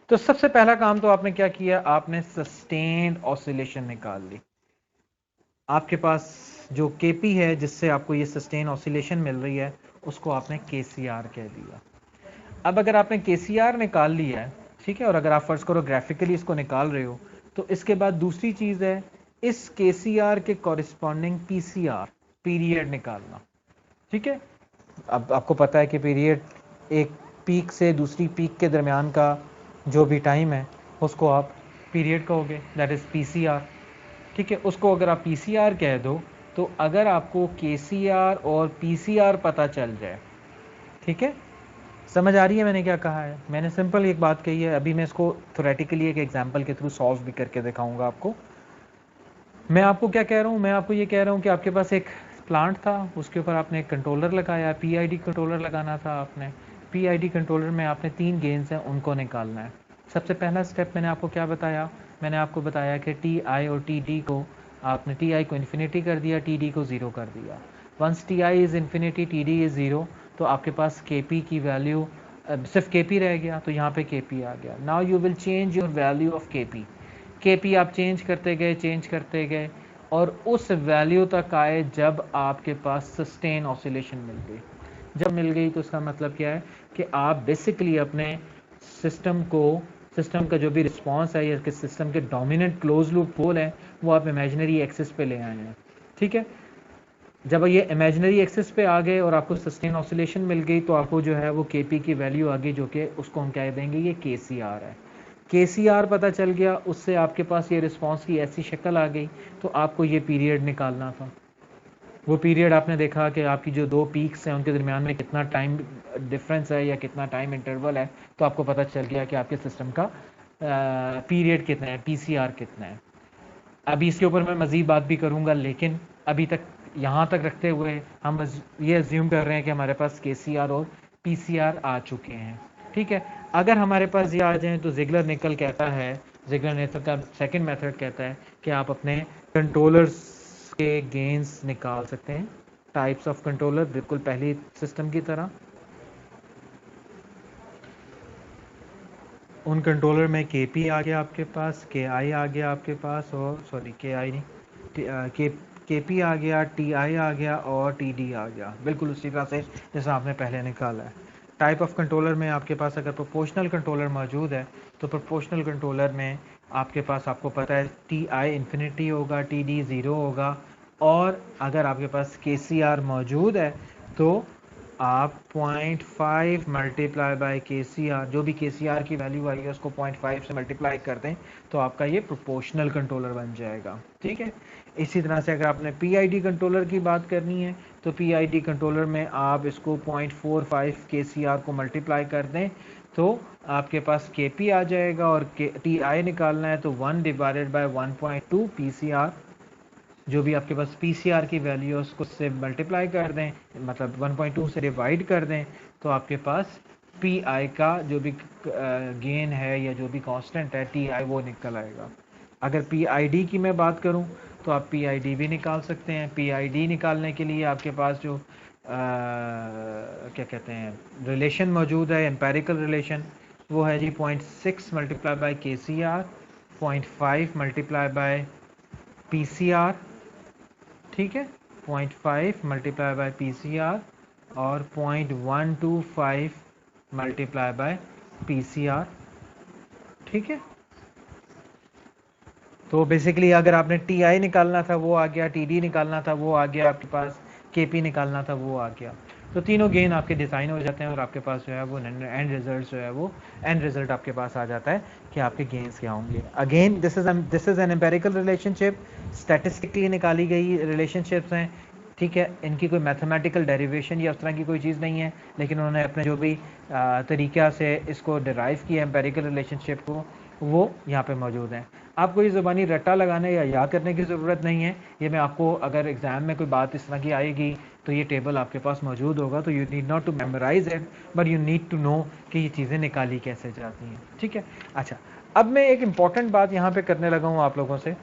तो सबसे पहला काम तो आपने क्या किया, आपने सस्टेन्ड ऑसिलेशन निकाल ली। आपके पास जो केपी है जिससे आपको ये सस्टेन ऑसिलेशन मिल रही है उसको आपने केसीआर कह दिया। अब अगर आपने केसीआर निकाल लिया है, ठीक है, और अगर आप फर्ज करो ग्राफिकली इसको निकाल रहे हो, तो इसके बाद दूसरी चीज है इस केसीआर के कॉरिस्पॉन्डिंग पीसीआर पीरियड निकालना। ठीक है, अब आपको पता है कि पीरियड एक पीक से दूसरी पीक के दरमियान का जो भी टाइम है उसको आप पीरियड कहोगे, दैट इज पीसीआर। ठीक है, उसको अगर आप पीसीआर कह दो तो अगर आपको केसीआर और पीसीआर पता चल जाए, ठीक है, समझ आ रही है मैंने क्या कहा है? मैंने सिंपल एक बात कही है, अभी मैं इसको थ्योरेटिकली एक एग्जांपल के थ्रू सॉल्व भी करके दिखाऊंगा आपको। मैं आपको क्या कह रहा हूँ, मैं आपको ये कह रहा हूँ कि आपके पास एक प्लांट था, उसके ऊपर आपने एक कंट्रोलर लगाया, पीआईडी कंट्रोलर लगाना था आपने। पीआईडी कंट्रोलर में आपने 3 गेन्स हैं, उनको निकालना है। सबसे पहला स्टेप मैंने आपको क्या बताया, मैंने आपको बताया कि टी आई और टी डी को आपने टी आई को इन्फिनिटी कर दिया, टी डी को 0 कर दिया। Once T I is infinity, T D is 0, तो आपके पास के पी की वैल्यू सिर्फ के पी रह गया, तो यहाँ पे के पी आ गया। Now you will change your value of के पी आप चेंज करते गए और उस वैल्यू तक आए जब आपके पास सस्टेन ऑसिलेशन मिल गई। जब मिल गई तो इसका मतलब क्या है कि आप बेसिकली अपने सिस्टम का जो भी रिस्पॉन्स है या कि सिस्टम के डोमिनेंट क्लोज लूप पोल है वो आप इमेजिनरी एक्सिस पे ले आए हैं। ठीक है, जब ये इमेजिनरी एक्सिस पे आ गए और आपको सस्टेन ऑसिलेशन मिल गई तो आपको जो है वो के पी की वैल्यू आ गई, जो कि उसको हम कह देंगे ये के सी आर है। के सी आर पता चल गया, उससे आपके पास ये रिस्पॉन्स की ऐसी शक्ल आ गई, तो आपको ये पीरियड निकालना था। वो पीरियड आपने देखा कि आपकी जो 2 पीक्स हैं उनके दरमियान में कितना टाइम डिफरेंस है या कितना टाइम इंटरवल है, तो आपको पता चल गया कि आपके सिस्टम का पीरियड कितना है, पीसीआर कितना है। अभी इसके ऊपर मैं मज़ीद बात भी करूँगा, लेकिन अभी तक यहाँ तक रखते हुए हम ये अज्यूम कर रहे हैं कि हमारे पास केसीआर और पीसीआर आ चुके हैं। ठीक है, अगर हमारे पास ये आ जाएँ तो जिगलर निकल कहता है, जिगलर निकल का सेकंड मेथड कहता है कि आप अपने कंट्रोलर्स के गेन्स निकाल सकते हैं। टाइप्स ऑफ कंट्रोलर बिल्कुल पहली सिस्टम की तरह, उन कंट्रोलर में के पी आ गया आपके पास, के आई आ गया आपके पास, और सॉरी के आई नहीं, के पी आ गया, टी आई आ गया और टी डी आ गया, बिल्कुल उसी तरह से जैसा आपने पहले निकाला है। टाइप ऑफ कंट्रोलर में आपके पास अगर प्रोपोर्शनल कंट्रोलर मौजूद है तो प्रोपोर्शनल कंट्रोलर में आपके पास, आपको पता है, टी आई इन्फिनिटी होगा, टी डी 0 होगा, और अगर आपके पास के सी आर मौजूद है तो आप 0.5 multiply by K C R, जो भी के सी आर की वैल्यू आई है उसको 0.5 से मल्टीप्लाई कर दें तो आपका ये प्रोपोर्शनल कंट्रोलर बन जाएगा। ठीक है, इसी तरह से अगर आपने पी आई डी कंट्रोलर की बात करनी है तो पी आई डी कंट्रोलर में आप इसको 0.45 के सी आर को मल्टीप्लाई कर दें तो आपके पास के पी आ जाएगा, और टी आई निकालना है तो 1 divided by 1.2 P C R, जो भी आपके पास पीसीआर की वैल्यू है उसको से मल्टीप्लाई कर दें, मतलब 1.2 से डिवाइड कर दें, तो आपके पास पी आई का जो भी गेन है या जो भी कांस्टेंट है टी आई वो निकल आएगा। अगर पी आई डी की मैं बात करूं तो आप पी आई डी भी निकाल सकते हैं। पी आई डी निकालने के लिए आपके पास जो क्या कहते हैं रिलेशन मौजूद है, एम्पेरिकल रिलेशन, वो है जी 0.6 multiply by K C R, 0.5 multiply by P C R, ठीक है, 0.5 multiply by P C R और 0.125 multiply by P C R. ठीक है, तो बेसिकली अगर आपने टी आई निकालना था वो आ गया, टी डी निकालना था वो आ गया, आपके पास के पी निकालना था वो आ गया, तो तीनों गेन आपके डिज़ाइन हो जाते हैं और आपके पास जो है वो एंड रिजल्ट जो है वो एंड रिजल्ट आपके पास आ जाता है कि आपके गेन्स क्या होंगे। Again this is an empirical relationship, statistically निकाली गई रिलेशनशिप्स हैं। ठीक है, इनकी कोई मैथमेटिकल डेरिवेशन या उस तरह की कोई चीज़ नहीं है, लेकिन उन्होंने अपने जो भी तरीक़ा से इसको डिराइव किया एम्पेरिकल रिलेशनशिप को, वो यहाँ पे मौजूद हैं। आपको ये ज़बानी रट्टा लगाने या याद करने की ज़रूरत नहीं है, ये मैं आपको अगर एग्ज़ाम में कोई बात इस तरह की आएगी तो ये टेबल आपके पास मौजूद होगा, तो you need not to memorize it but you need to know कि ये चीज़ें निकाली कैसे जाती हैं। ठीक है, अच्छा, अब मैं एक इम्पॉर्टेंट बात यहाँ पे करने लगा हूँ आप लोगों से।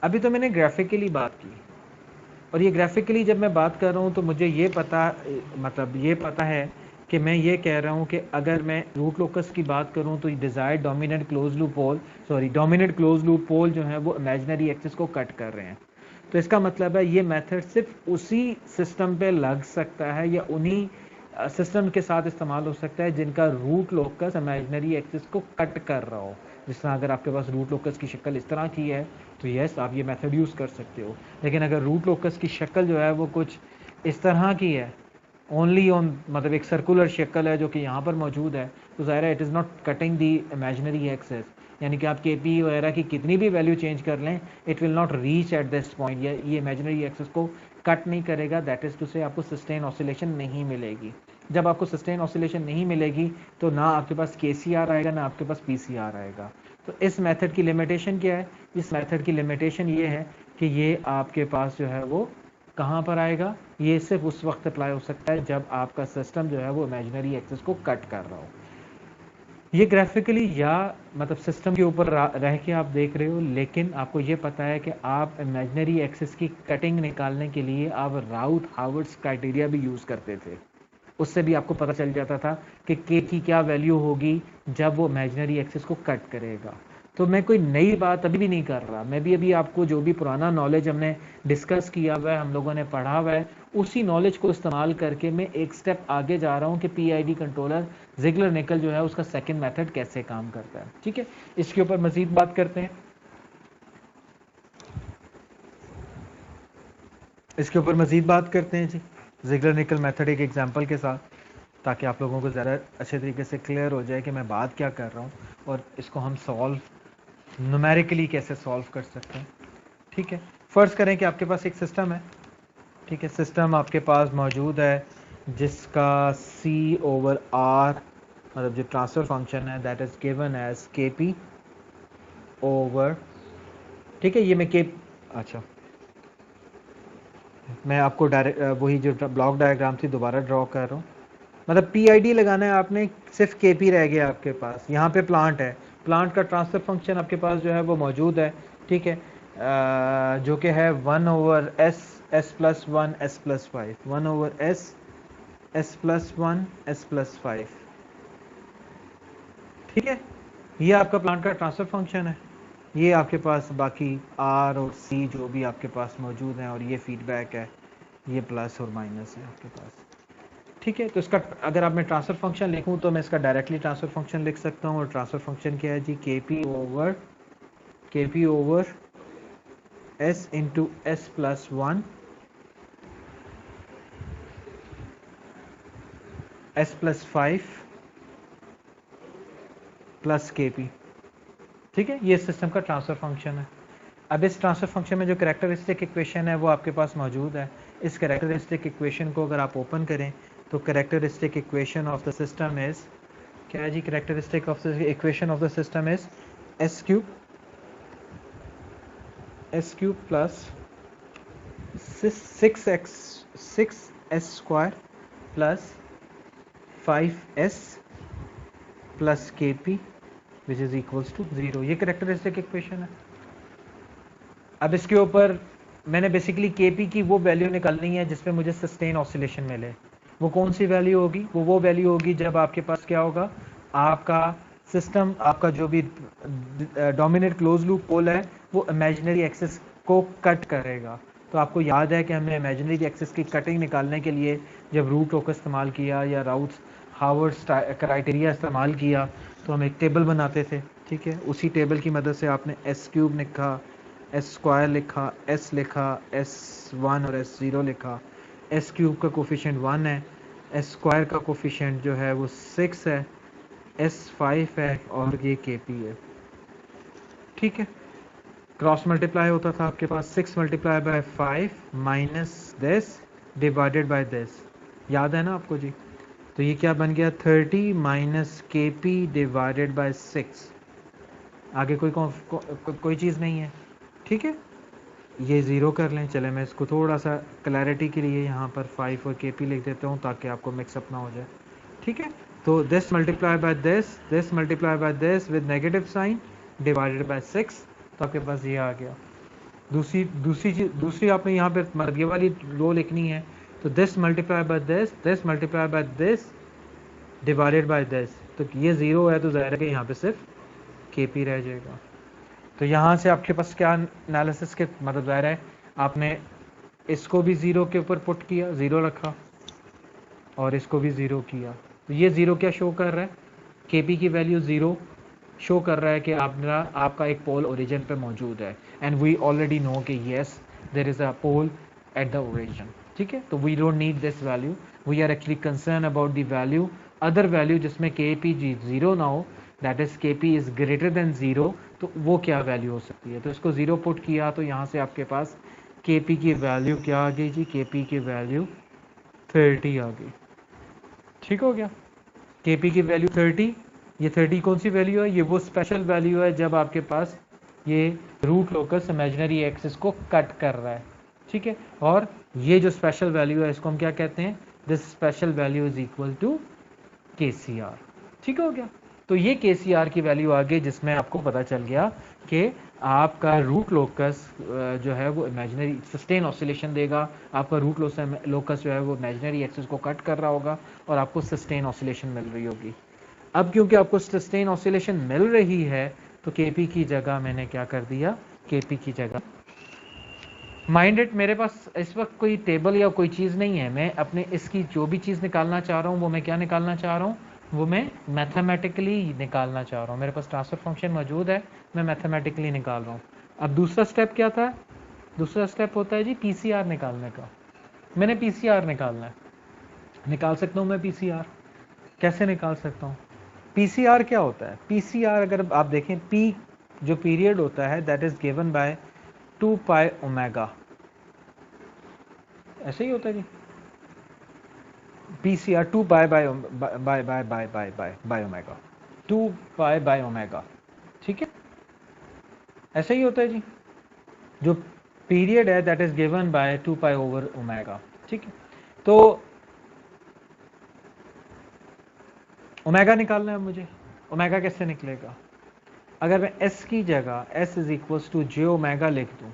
अभी तो मैंने ग्राफिकली बात की, और ये ग्राफिकली जब मैं बात कर रहा हूँ तो मुझे ये पता, मतलब ये पता है कि मैं ये कह रहा हूँ कि अगर मैं रूट लोकस की बात करूँ तो desired dominant close loop pole dominant close loop pole जो है वो इमेजिनरी एक्सिस को कट कर रहे हैं। तो इसका मतलब है ये मेथड सिर्फ उसी सिस्टम पे लग सकता है या उन्हीं सिस्टम के साथ इस्तेमाल हो सकता है जिनका रूट लोकस इमेजिनरी एक्सिस को कट कर रहा हो। जिस तरह अगर आपके पास रूट लोकस की शक्ल इस तरह की है तो यस आप ये मेथड यूज़ कर सकते हो। लेकिन अगर रूट लोकस की शक्ल जो है वो कुछ इस तरह की है, ओनली ऑन मतलब एक सर्कुलर शक्ल है जो कि यहाँ पर मौजूद है, तो ज़ाहिर है it is not cutting the imaginary axis. यानी कि आप के पी वगैरह की कितनी भी वैल्यू चेंज कर लें, it will not reach at this point, ये इमेजिनरी एक्सिस को कट नहीं करेगा। दैट इज़ टू से आपको सस्टेन ऑसिलेशन नहीं मिलेगी। जब आपको सस्टेन ऑसिलेशन नहीं मिलेगी तो ना आपके पास KCR आएगा ना आपके पास PCR आएगा। तो इस मेथड की लिमिटेशन क्या है? इस मेथड की लिमिटेशन ये है कि ये आपके पास जो है वो कहाँ पर आएगा, ये सिर्फ उस वक्त अप्लाई हो सकता है जब आपका सिस्टम जो है वो इमेजिनरी एक्सिस को कट कर रहा हो। ये ग्राफिकली या मतलब सिस्टम के ऊपर रह के आप देख रहे हो, लेकिन आपको ये पता है कि आप इमेजिनरी एक्सिस की कटिंग निकालने के लिए आप राउथ हावर्ड्स क्राइटेरिया भी यूज़ करते थे। उससे भी आपको पता चल जाता था कि K की क्या वैल्यू होगी जब वो इमेजिनरी एक्सिस को कट करेगा। तो मैं कोई नई बात अभी भी नहीं कर रहा, मैं भी अभी आपको जो भी पुराना नॉलेज हमने डिस्कस किया हुआ है, हम लोगों ने पढ़ा हुआ है, उसी नॉलेज को इस्तेमाल करके मैं एक स्टेप आगे जा रहा हूँ कि PID कंट्रोलर जिगलर निकल जो है उसका सेकंड मेथड कैसे काम करता है। ठीक है, इसके ऊपर मजीद बात करते हैं। जी जिगलर निकल मेथड एक एग्जांपल के साथ, ताकि आप लोगों को ज़्यादा अच्छे तरीके से क्लियर हो जाए कि मैं बात क्या कर रहा हूँ और इसको हम सॉल्व न्यूमेरिकली कैसे सॉल्व कर सकते हैं। ठीक है, फ़र्ज़ करें कि आपके पास एक सिस्टम है। ठीक है, सिस्टम आपके पास मौजूद है जिसका C/R मतलब जो ट्रांसफ़र फंक्शन है that is given as KP over, ठीक है, ये मैं अच्छा मैं आपको डायरेक्ट वही जो ब्लॉक डायग्राम थी दोबारा ड्रॉ कर रहा हूँ। मतलब PID लगाना है आपने, सिर्फ KP रह गया आपके पास। यहाँ पे प्लांट है, प्लांट का ट्रांसफर फंक्शन आपके पास जो है वो मौजूद है। ठीक है, जो कि है 1/s s+1 s+5, 1/s s+1 s+5। ठीक है, ये आपका प्लांट का ट्रांसफर फंक्शन है। ये आपके पास बाकी R और C जो भी आपके पास मौजूद हैं, और ये फीडबैक है, ये प्लस और माइनस है आपके पास। ठीक है, तो इसका अगर आप मैं ट्रांसफर फंक्शन लिखूं तो मैं इसका डायरेक्टली ट्रांसफर फंक्शन लिख सकता हूं, और ट्रांसफर फंक्शन क्या है जी, KP over S into S+1 S+5 plus KP। ठीक है, ये सिस्टम का ट्रांसफर फंक्शन है। अब इस ट्रांसफर फंक्शन में जो कैरेक्टरिस्टिक इक्वेशन है वो आपके पास मौजूद है। इस कैरेक्टरिस्टिक इक्वेशन को अगर आप ओपन करें तो characteristic equation of the system is क्या है जी, characteristic of the equation of the system is s³ plus 6s² plus 5s plus KP which is equals to 0। ये कैरेक्टरिस्टिक इक्वेशन है। अब इसके ऊपर मैंने बेसिकली KP की वो वैल्यू निकालनी है जिसपे मुझे सस्टेन ऑसिलेशन मिले। वो कौन सी वैल्यू होगी? वो वैल्यू होगी जब आपके पास क्या होगा, आपका सिस्टम, आपका जो भी डोमिनेंट क्लोज लूप पोल है वो इमेजिनरी एक्सिस को कट करेगा। तो आपको याद है कि हमने इमेजिनरी एक्सिस की कटिंग निकालने के लिए जब रूट लोकस इस्तेमाल किया या राउथ हावर्ड्स क्राइटेरिया इस्तेमाल किया तो हम एक टेबल बनाते थे। ठीक है, उसी टेबल की मदद से आपने s³ लिखा, s² लिखा, s लिखा, s1 और s0 लिखा। s³ का कोफिशिएंट 1 है, s² का कोफिशिएंट जो है वो 6 है, s5 है और ये KP है। ठीक है, क्रॉस मल्टीप्लाई होता था आपके पास 6 multiply by 5 minus this divided by this, याद है ना आपको जी? तो ये क्या बन गया, 30 माइनस KP डिवाइडेड बाय 6। आगे कोई चीज़ नहीं है। ठीक है, ये ज़ीरो कर लें। चले मैं इसको थोड़ा सा क्लैरिटी के लिए यहाँ पर 5 और KP लिख देता हूँ ताकि आपको मिक्सअप ना हो जाए। ठीक है, तो this multiply by this multiply by this with negative sign divided by 6, तो आपके पास ये आ गया। दूसरी आपने यहाँ पे मतलब ये वाली रो लिखनी है, तो this multiply by this multiply by this divided by this, तो ये ज़ीरो है तो ज़ाहिर है कि यहाँ पे सिर्फ के पी रह जाएगा। तो यहाँ से आपके पास क्या एनालिसिस के मतलब ज़ाहिर है आपने इसको भी ज़ीरो के ऊपर पुट किया, ज़ीरो रखा, और इसको भी ज़ीरो किया, तो ये ज़ीरो क्या शो कर रहा है, के पी की वैल्यू ज़ीरो शो कर रहा है कि आपका एक पोल ओरिजिन पे मौजूद है, एंड वी ऑलरेडी नो कि yes there is a pole at the origin. ठीक है, तो we don't need this value, we are actually concern about the value, other value जिसमें के पी जी ज़ीरो ना हो, that is K P is greater than zero, तो वो क्या वैल्यू हो सकती है। तो इसको ज़ीरो पुट किया तो यहाँ से आपके पास के पी की वैल्यू क्या आ गई जी, के पी की वैल्यू 30 आ गई। ठीक हो गया, के पी की वैल्यू 30, ये 30 कौन सी वैल्यू है, ये वो स्पेशल वैल्यू है जब आपके पास ये रूट लोकस इमेजिनरी एक्सिस को कट कर रहा है। ठीक है, और ये जो स्पेशल वैल्यू है इसको हम क्या कहते हैं, this special value is equal to K C R. ठीक हो गया, तो ये के सी आर की वैल्यू आ गई जिसमें आपको पता चल गया कि आपका रूट लोकस जो है वो इमेजिनरी सस्टेन ऑसिलेशन देगा, आपका रूट लोकस जो है वो इमेजिनरी एक्सिस को कट कर रहा होगा और आपको सस्टेन ऑसिलेशन मिल रही होगी। अब क्योंकि आपको सस्टेन ऑसिलेशन मिल रही है तो केपी की जगह मैंने क्या कर दिया, केपी की जगह माइंड इट, मेरे पास इस वक्त कोई टेबल या कोई चीज़ नहीं है, मैं अपने इसकी जो भी चीज़ निकालना चाह रहा हूँ वो मैं क्या निकालना चाह रहा हूँ, वो मैं मैथमेटिकली निकालना चाह रहा हूँ। मेरे पास ट्रांसफर फंक्शन मौजूद है, मैं मैथमेटिकली निकाल रहा हूँ। अब दूसरा स्टेप क्या था, दूसरा स्टेप होता है जी पीसीआर निकालने का। मैंने पीसीआर निकालना है, निकाल सकता हूँ मैं पीसीआर, कैसे निकाल सकता हूँ। पीसीआर क्या होता है, पीसीआर अगर आप देखें, पी जो पीरियड होता है that is given by 2 pi omega, ऐसे ही होता है जी, PCR 2 pi by by by by by by by omega, 2 pi by omega. ठीक है, ऐसे ही होता है जी, जो पीरियड है that is given by 2 pi over omega. ठीक है, तो ओमेगा निकालना है मुझे, ओमेगा कैसे निकलेगा, अगर मैं s की जगह s is equals to J omega लिख दूं,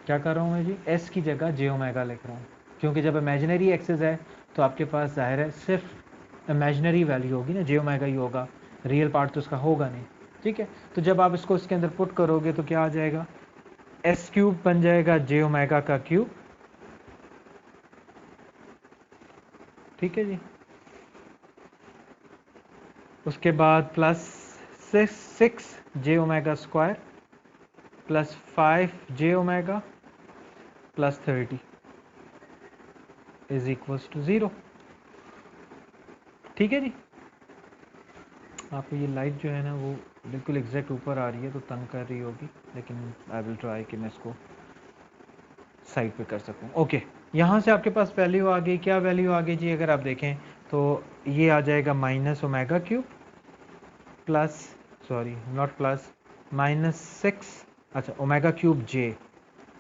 क्या कर रहा हूं मैं जी, s की जगह जे ओमेगा लिख रहा हूं, क्योंकि जब इमेजिनरी एक्सिस है तो आपके पास जाहिर है सिर्फ इमेजिनरी वैल्यू होगी ना, जे ओमेगा ही होगा, रियल पार्ट तो उसका होगा नहीं। ठीक है, तो जब आप इसको इसके अंदर पुट करोगे तो क्या आ जाएगा, एस क्यूब बन जाएगा जे ओमेगा का क्यूब। ठीक है जी, उसके बाद plus 6 J omega square plus 5 J omega plus 30 is equals to 0। ठीक है जी, आपको ये लाइट जो है ना वो बिल्कुल एग्जैक्ट ऊपर आ रही है तो तंग कर रही होगी, लेकिन आई विल ट्राई कि मैं इसको साइड पे कर सकूं। ओके, यहाँ से आपके पास वैल्यू आ गई, क्या वैल्यू आ गई जी, अगर आप देखें तो ये आ जाएगा minus omega cube plus, sorry not plus, minus 6, अच्छा ओमेगा क्यूब जे,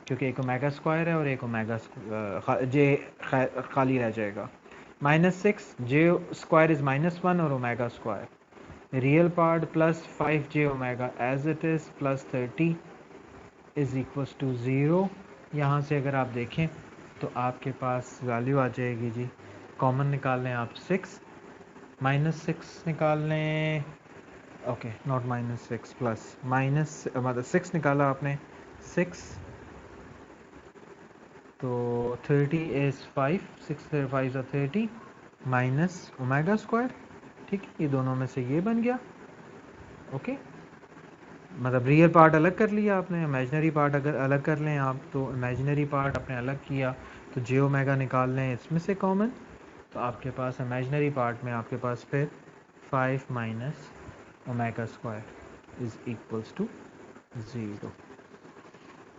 क्योंकि एक ओमेगा स्क्वायर है और एक ओमेगा जे खाली रह जाएगा, -6 जे स्क्वायर इज -1 और omega square real part plus 5 J omega as it is plus 30 is equals to 0। यहाँ से अगर आप देखें तो आपके पास वैल्यू आ जाएगी जी, कॉमन निकाल लें आप 6, -6 निकाल लें, ओके नॉट -6 प्लस माइनस मतलब 6 निकाला आपने 6, तो 30 इज 5, 6 5 30 माइनस ओमेगा स्क्वायर। ठीक है, ये दोनों में से ये बन गया। ओके, मतलब रियल पार्ट अलग कर लिया आपने, इमेजिनरी पार्ट अगर अलग कर लें आप, तो इमेजिनरी पार्ट आपने अलग किया तो जे ओमेगा निकाल लें इसमें से कॉमन, तो आपके पास इमेजिनरी पार्ट में आपके पास फिर 5 minus omega square is equals to 0।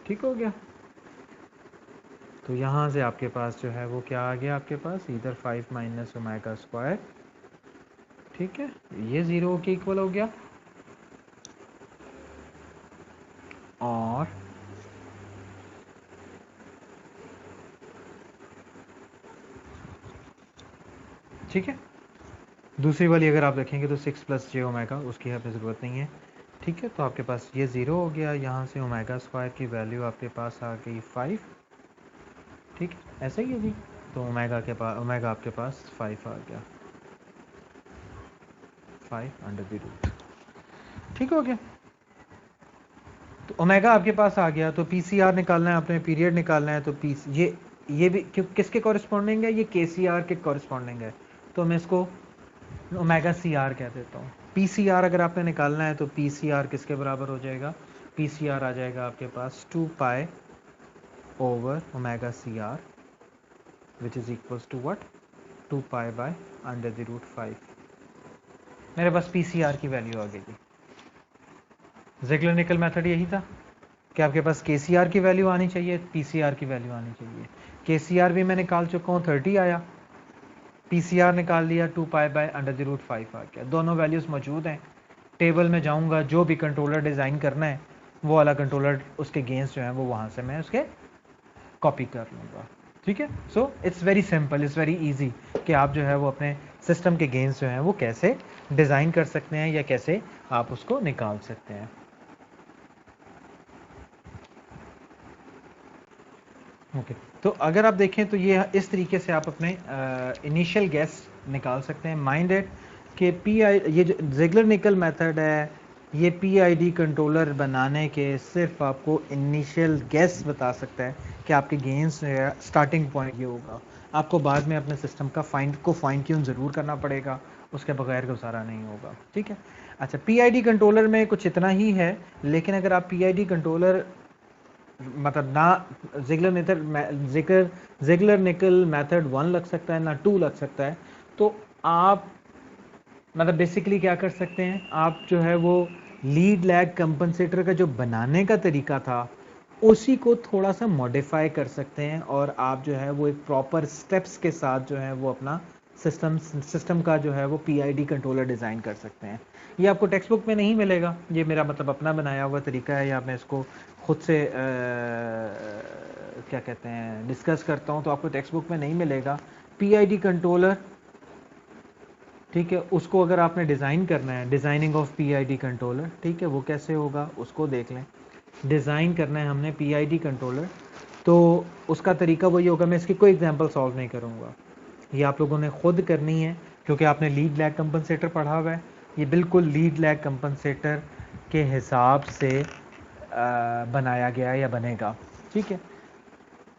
ठीक हो गया, तो यहाँ से आपके पास जो है वो क्या आ गया, आपके पास इधर 5 माइनस ओमेगा स्क्वायर। ठीक है, ये 0 के इक्वल हो गया, और ठीक है, दूसरी वाली अगर आप देखेंगे तो 6 प्लस जे ओमेगा, उसकी यहाँ पे ज़रूरत नहीं है। ठीक है, तो आपके पास ये 0 हो गया, यहाँ से ओमेगा स्क्वायर की वैल्यू आपके पास आ गई 5। ठीक है, ऐसा ही है जी, तो ओमेगा आपके पास 5 आ गया। 5 अंडर द रूट। ठीक हो गया। तो ओमेगा आपके पास आ गया, तो पीसीआर निकालना है आपने, पीरियड निकालना है, तो पी ये भी किसके कॉरेस्पॉन्डिंग है, ये केसीआर के कॉरेस्पॉन्डिंग है, तो मैं इसको ओमेगा सी आर कह देता हूँ। पीसीआर अगर आपने निकालना है तो पीसीआर किसके बराबर हो जाएगा, पीसीआर आ जाएगा आपके पास 2 pi over omega C R which is equals to what, 2 pi by under the root 5। मेरे पास पीसीआर की वैल्यू आ गई। ज़िग्लर-निकल मेथड यही था कि आपके पास केसीआर की वैल्यू आनी चाहिए, पीसीआर की वैल्यू आनी चाहिए। केसीआर भी मैं निकाल चुका हूँ 30 आया, पीसीआर निकाल लिया 2 pi by under the root 5 आ गया। दोनों वैल्यूज़ मौजूद हैं। टेबल में जाऊंगा, जो भी कंट्रोलर डिज़ाइन करना है वो वाला कंट्रोलर, उसके गेन्स जो हैं वो वहाँ से मैं उसके कॉपी कर लूँगा। ठीक है, so it's very simple, it's very easy कि आप जो है वो अपने सिस्टम के गेन्स जो हैं वो कैसे डिज़ाइन कर सकते हैं या कैसे आप उसको निकाल सकते हैं। ओके तो अगर आप देखें तो ये इस तरीके से आप अपने इनिशियल गैस निकाल सकते हैं। माइंड इट कि ये जो ज़िग्लर-निकल मेथड है, ये पीआईडी कंट्रोलर बनाने के सिर्फ आपको इनिशियल गैस बता सकता है कि आपके गेन्स स्टार्टिंग पॉइंट ये होगा। आपको बाद में अपने सिस्टम का फाइन ट्यून ज़रूर करना पड़ेगा, उसके बगैर गुजारा नहीं होगा। ठीक है, अच्छा पीआईडी कंट्रोलर में कुछ इतना ही है, लेकिन अगर आप पीआईडी कंट्रोलर मतलब ना ज़िग्लर-निकल मेथड 1 लग सकता है ना 2 लग सकता है, तो आप मतलब बेसिकली क्या कर सकते हैं, आप जो है वो लीड लैग कंपनसेटर का जो बनाने का तरीका था उसी को थोड़ा सा मॉडिफाई कर सकते हैं, और आप जो है वो एक प्रॉपर स्टेप्स के साथ जो है वो अपना सिस्टम का जो है वो पीआईडी कंट्रोलर डिज़ाइन कर सकते हैं। ये आपको टेक्स्ट बुक में नहीं मिलेगा, ये मेरा मतलब अपना बनाया हुआ तरीका है, या मैं इसको खुद से क्या कहते हैं डिस्कस करता हूँ, तो आपको टेक्स्ट बुक में नहीं मिलेगा। पीआईडी कंट्रोलर, ठीक है, उसको अगर आपने डिज़ाइन करना है, डिज़ाइनिंग ऑफ पीआईडी कंट्रोलर, ठीक है, वो कैसे होगा उसको देख लें। डिज़ाइन करना है हमने पीआईडी कंट्रोलर, तो उसका तरीका वही होगा। मैं इसकी कोई एग्जांपल सॉल्व नहीं करूँगा, ये आप लोगों ने खुद करनी है, क्योंकि आपने लीड लैग कंपनसेटर पढ़ा हुआ है। ये बिल्कुल लीड लैग कंपनसेटर के हिसाब से बनाया गया है या बनेगा। ठीक है,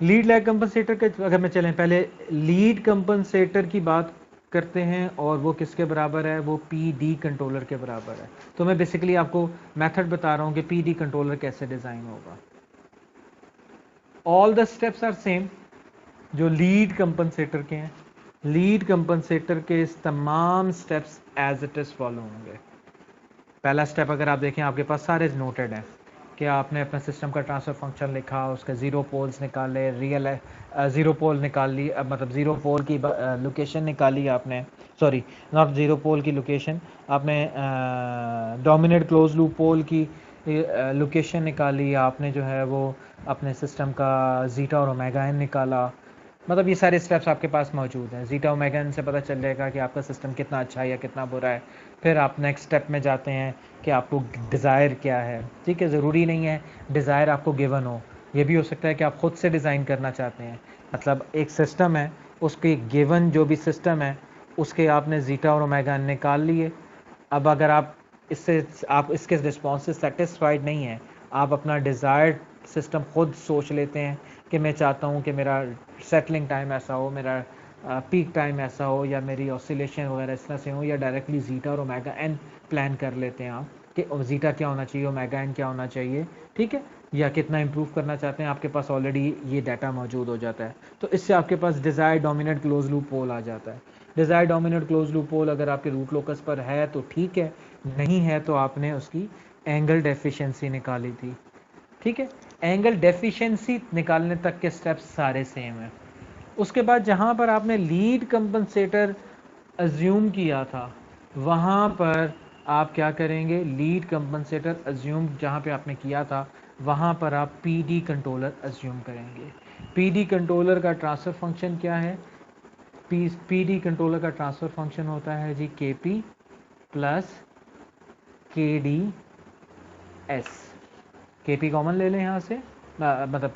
लीड लैग कंपनसेटर के अगर मैं चलें पहले लीड कंपनसेटर की बात करते हैं, और वो किसके बराबर है, वो पीडी कंट्रोलर के बराबर है। तो मैं बेसिकली आपको मेथड बता रहा हूँ कि पीडी कंट्रोलर कैसे डिज़ाइन होगा। All the steps are same जो लीड कंपनसेटर के हैं। लीड कंपनसेटर के तमाम steps as it is follow होंगे। पहला स्टेप अगर आप देखें आपके पास सारे नोटेड हैं कि आपने अपना सिस्टम का ट्रांसफ़र फंक्शन लिखा, उसके ज़ीरो पोल्स निकाले, रियल ज़ीरो पोल निकाल ली, मतलब ज़ीरो पोल की लोकेशन निकाली आपने, सॉरी नॉट ज़ीरो पोल की लोकेशन, आपने डोमिनेट क्लोज लूप पोल की लोकेशन निकाली, आपने जो है वो अपने सिस्टम का ज़ीटा और ओमेगा एन निकाला। मतलब ये सारे स्टेप्स आपके पास मौजूद हैं। ज़ीटा ओमेगा एन से पता चल जाएगा कि आपका सिस्टम कितना अच्छा है या कितना बुरा है। फिर आप नेक्स्ट स्टेप में जाते हैं कि आपको डिज़ायर क्या है। ठीक है, ज़रूरी नहीं है डिज़ायर आपको गिवन हो, ये भी हो सकता है कि आप ख़ुद से डिज़ाइन करना चाहते हैं। मतलब एक सिस्टम है, उसके गिवन जो भी सिस्टम है उसके आपने ज़ीटा और ओमेगा एन निकाल लिए। अब अगर आप इसके रिस्पॉन्स से सेटिस्फाइड नहीं है, आप अपना डिज़ायर्ड सिस्टम खुद सोच लेते हैं कि मैं चाहता हूँ कि मेरा सेटलिंग टाइम ऐसा हो, मेरा पीक टाइम ऐसा हो, या मेरी ऑसिलेशन वगैरह इस तरह से हो, या डायरेक्टली ज़ीटा और ओमेगा एन प्लान कर लेते हैं आप कि ज़ीटा क्या होना चाहिए, ओमेगा एन क्या होना चाहिए। ठीक है, या कितना इम्प्रूव करना चाहते हैं, आपके पास ऑलरेडी ये डाटा मौजूद हो जाता है। तो इससे आपके पास desire dominate close loop pole आ जाता है। Desire dominate close loop pole अगर आपके रूट लोकस पर है तो ठीक है, नहीं है तो आपने उसकी एंगल डेफिशिएंसी निकाली थी। ठीक है, एंगल डेफिशिएंसी निकालने तक के स्टेप्स सारे सेम हैं। उसके बाद जहाँ पर आपने लीड कंपनसेटर अज्यूम किया था, वहाँ पर आप क्या करेंगे, लीड कंपनसेटर अज्यूम जहाँ पे आपने किया था वहाँ पर आप पीडी कंट्रोलर अज्यूम करेंगे। पीडी कंट्रोलर का ट्रांसफ़र फंक्शन क्या है, पीडी कंट्रोलर का ट्रांसफ़र फंक्शन होता है जी केपी प्लस के D S. K P common ले लें यहाँ से, मतलब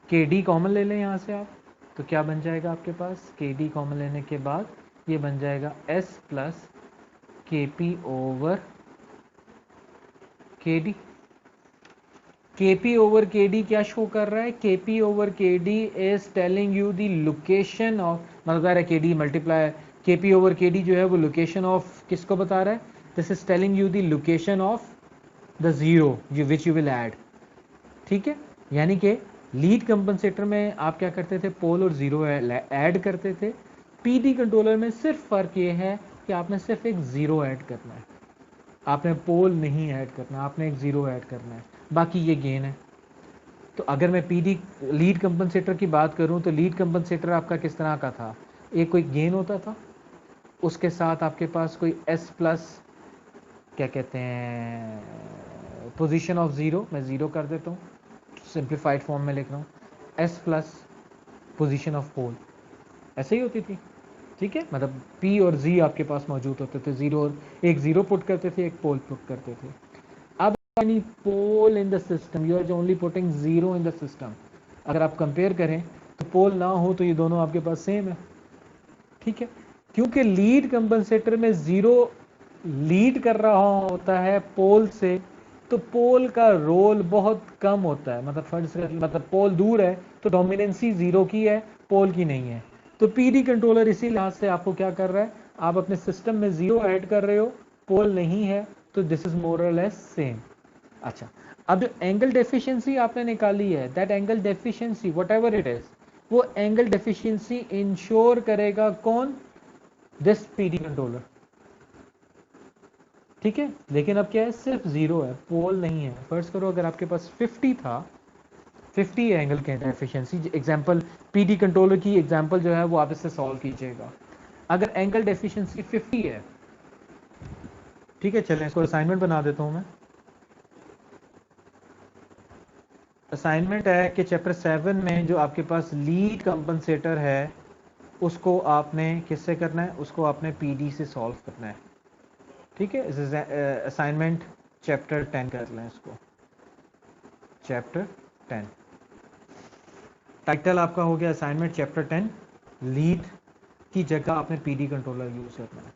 के डी कॉमन ले लें यहाँ से आप, तो क्या बन जाएगा आपके पास, के डी कॉमन लेने के बाद ये बन जाएगा S plus Kp over Kd। Kp over Kd क्या शो कर रहा है? Kp over Kd is telling you the location of, मतलब कह रहा है Kd multiply Kp over Kd जो है वो लोकेशन ऑफ किसको बता रहा है? This is telling you the location of the zero which you will add. ठीक है, यानी कि लीड कंपनसेटर में आप क्या करते थे? पोल और जीरो ऐड करते थे। पीडी कंट्रोलर में सिर्फ फर्क ये है कि आपने सिर्फ एक जीरो ऐड करना है, आपने पोल नहीं ऐड करना, आपने एक जीरो ऐड करना है, बाकी ये गेन है। तो अगर मैं पीडी लीड कंपनसेटर की बात करूं तो लीड कंपनसेटर आपका किस तरह का था? एक कोई गेन होता था, उसके साथ आपके पास कोई एस प्लस क्या कहते हैं पोजीशन ऑफ जीरो, मैं जीरो कर देता हूँ, सिंप्लीफाइड फॉर्म में लिख रहा हूँ, एस प्लस पोजीशन ऑफ पोल, ऐसे ही होती थी। ठीक है, मतलब पी और जी आपके पास मौजूद होते थे, जीरो एक जीरो पुट करते थे, एक पोल पुट करते थे। अब any pole in the system you are only putting zero in the system. अगर आप कंपेयर करें तो पोल ना हो तो ये दोनों आपके पास सेम है। ठीक है, क्योंकि लीड कंपनसेटर में जीरो लीड कर रहा होता है पोल से, तो पोल का रोल बहुत कम होता है। मतलब पोल दूर है तो डोमिनेंसी जीरो की है, पोल की नहीं है। तो पीडी कंट्रोलर इसी लिहाज से आपको क्या कर रहा है, आप अपने सिस्टम में जीरो ऐड कर रहे हो, पोल नहीं है, तो दिस इज मोर और लेस सेम। अच्छा, अब जो एंगल डेफिशिएंसी आपने निकाली है, that angle deficiency what ever it is, वो एंगल डेफिशिएंसी इंश्योर करेगा कौन? This PD controller. ठीक है, लेकिन अब क्या है, सिर्फ जीरो है, पोल नहीं है। फर्स्ट करो अगर आपके पास 50 था, 50 है एंगल के डेफिशिएंसी, एग्जांपल पीडी कंट्रोलर की एग्जांपल जो है वो आप इससे सॉल्व कीजिएगा। अगर एंगल डेफिशिएंसी 50 है, ठीक है, चलें इसको असाइनमेंट बना देता हूं मैं। असाइनमेंट है कि चैप्टर 7 में जो आपके पास लीड कंपनसेटर है उसको आपने किससे करना है? उसको आपने पीडी से सॉल्व करना है। ठीक है, असाइनमेंट चैप्टर 10 कर लें इसको। चैप्टर 10 टाइटल आपका हो गया असाइनमेंट चैप्टर 10, लीड की जगह आपने पीडी कंट्रोलर यूज करना है।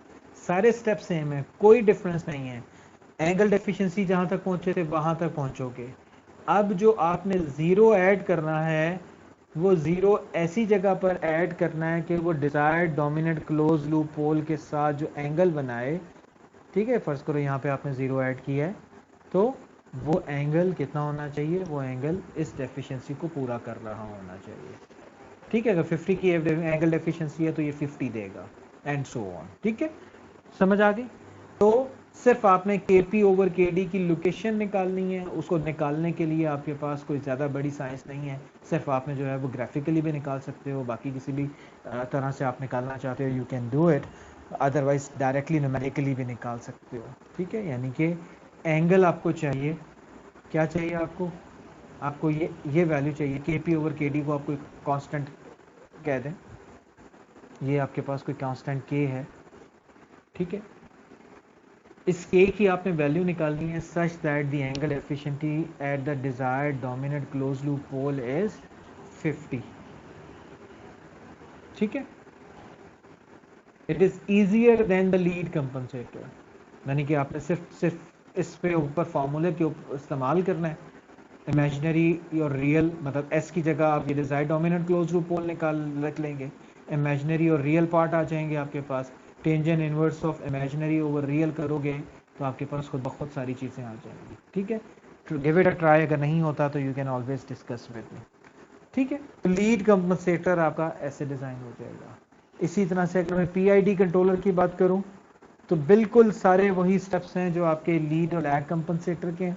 सारे स्टेप सेम है, कोई डिफरेंस नहीं है। एंगल डेफिशिएंसी जहां तक पहुंचे थे वहां तक पहुंचोगे। अब जो आपने जीरो ऐड करना है, वो जीरो ऐसी जगह पर ऐड करना है कि वो desired dominant close loop pole के साथ जो एंगल बनाए। ठीक है, फर्ज करो यहाँ पे आपने जीरो ऐड किया है, तो वो एंगल कितना होना चाहिए? वो एंगल इस डेफिशिएंसी को पूरा कर रहा होना चाहिए। ठीक है, अगर 50 की एंगल डेफिशिएंसी है तो ये 50 देगा, एंड सो ऑन। ठीक है, समझ आ गई? तो सिर्फ आपने Kp ओवर Kd की लोकेशन निकालनी है। उसको निकालने के लिए आपके पास कोई ज़्यादा बड़ी साइंस नहीं है, सिर्फ आपने जो है वो ग्राफिकली भी निकाल सकते हो, बाकी किसी भी तरह से आप निकालना चाहते हो you can do it, otherwise directly numerically भी निकाल सकते हो। ठीक है, यानी कि एंगल आपको चाहिए, क्या चाहिए आपको? आपको ये वैल्यू चाहिए, Kp ओवर Kd को आप कोई कांस्टेंट कह दें, ये आपके पास कोई कांस्टेंट K है। ठीक है, इस K की आपने वैल्यू निकालनी है such that the angle efficiency at the desired dominant close loop pole is 50। ठीक है, it is easier than the lead compensator, यानी कि आपने सिर्फ इस पे ऊपर फार्मूले के इस्तेमाल करना है। इमेजिनरी और रियल, मतलब एस की जगह आप ये desired dominant close loop pole निकाल रख लेंगे, इमेजिनरी और रियल पार्ट आ जाएंगे आपके पास। Tangent inverse of imaginary over real करोगे तो आपके पास खुद बहुत सारी चीज़ें आ जाएंगी। ठीक है, तो गिव इट अ ट्राई, अगर नहीं होता तो you can always discuss with me. ठीक है, तो लीड कंपनसेटर आपका ऐसे डिज़ाइन हो जाएगा। इसी तरह से अगर मैं पीआईडी कंट्रोलर की बात करूं तो बिल्कुल सारे वही स्टेप्स हैं जो आपके लीड और लैग कंपनसेटर के हैं।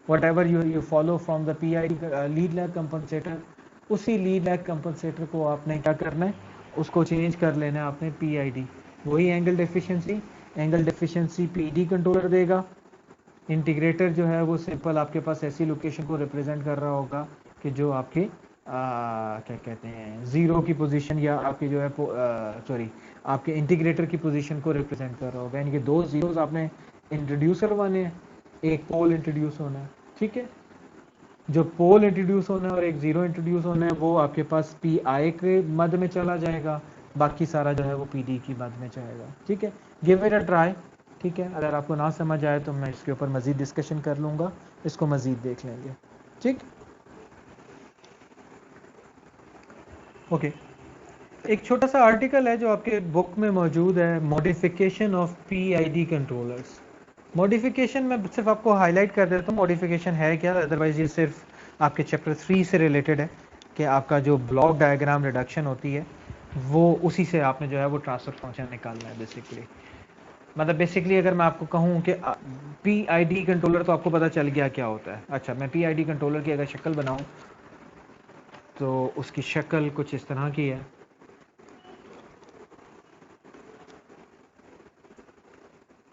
whatever you follow from the PID lead lag compensator, उसी लीड लैग कंपनसेटर को आपने क्या करना है, उसको चेंज कर लेना है आपने PID। वही एंगल डेफिशिएंसी PD कंट्रोलर देगा। इंटीग्रेटर जो है वो सिंपल आपके पास ऐसी लोकेशन को रिप्रेजेंट कर रहा होगा कि जो आपके क्या कहते हैं जीरो की पोजीशन, या आपकी जो है सॉरी आपके इंटीग्रेटर की पोजीशन को रिप्रेजेंट कर रहा होगा। यानी कि दो जीरोस आपने इंट्रोड्यूस करवाने हैं, एक पोल इंट्रोड्यूस होना है। ठीक है, जो पोल इंट्रोड्यूस होना है और एक जीरो इंट्रोड्यूस होना है वो आपके पास PI के मद में चला जाएगा, बाकी सारा जो है वो PD की मद में जाएगा। ठीक है, गिव इट अ ट्राई। ठीक है, अगर आपको ना समझ आए तो मैं इसके ऊपर मज़ीद डिस्कशन कर लूँगा, इसको मज़ीद देख लेंगे। ठीक, ओके। एक छोटा सा आर्टिकल है जो आपके बुक में मौजूद है, modification of PID controllers. Modification में सिर्फ आपको हाईलाइट कर देता हूँ मॉडिफिकेशन है क्या, अदरवाइज ये सिर्फ आपके चैप्टर 3 से रिलेटेड है कि आपका जो ब्लॉक डायग्राम रिडक्शन होती है वो उसी से आपने जो है वो ट्रांसफर फंक्शन निकालना है बेसिकली। मतलब बेसिकली अगर मैं आपको कहूँ कि पीआईडी कंट्रोलर तो आपको पता चल गया क्या होता है। अच्छा, मैं पीआईडी कंट्रोलर की अगर शक्ल बनाऊँ तो उसकी शक्ल कुछ इस तरह की है।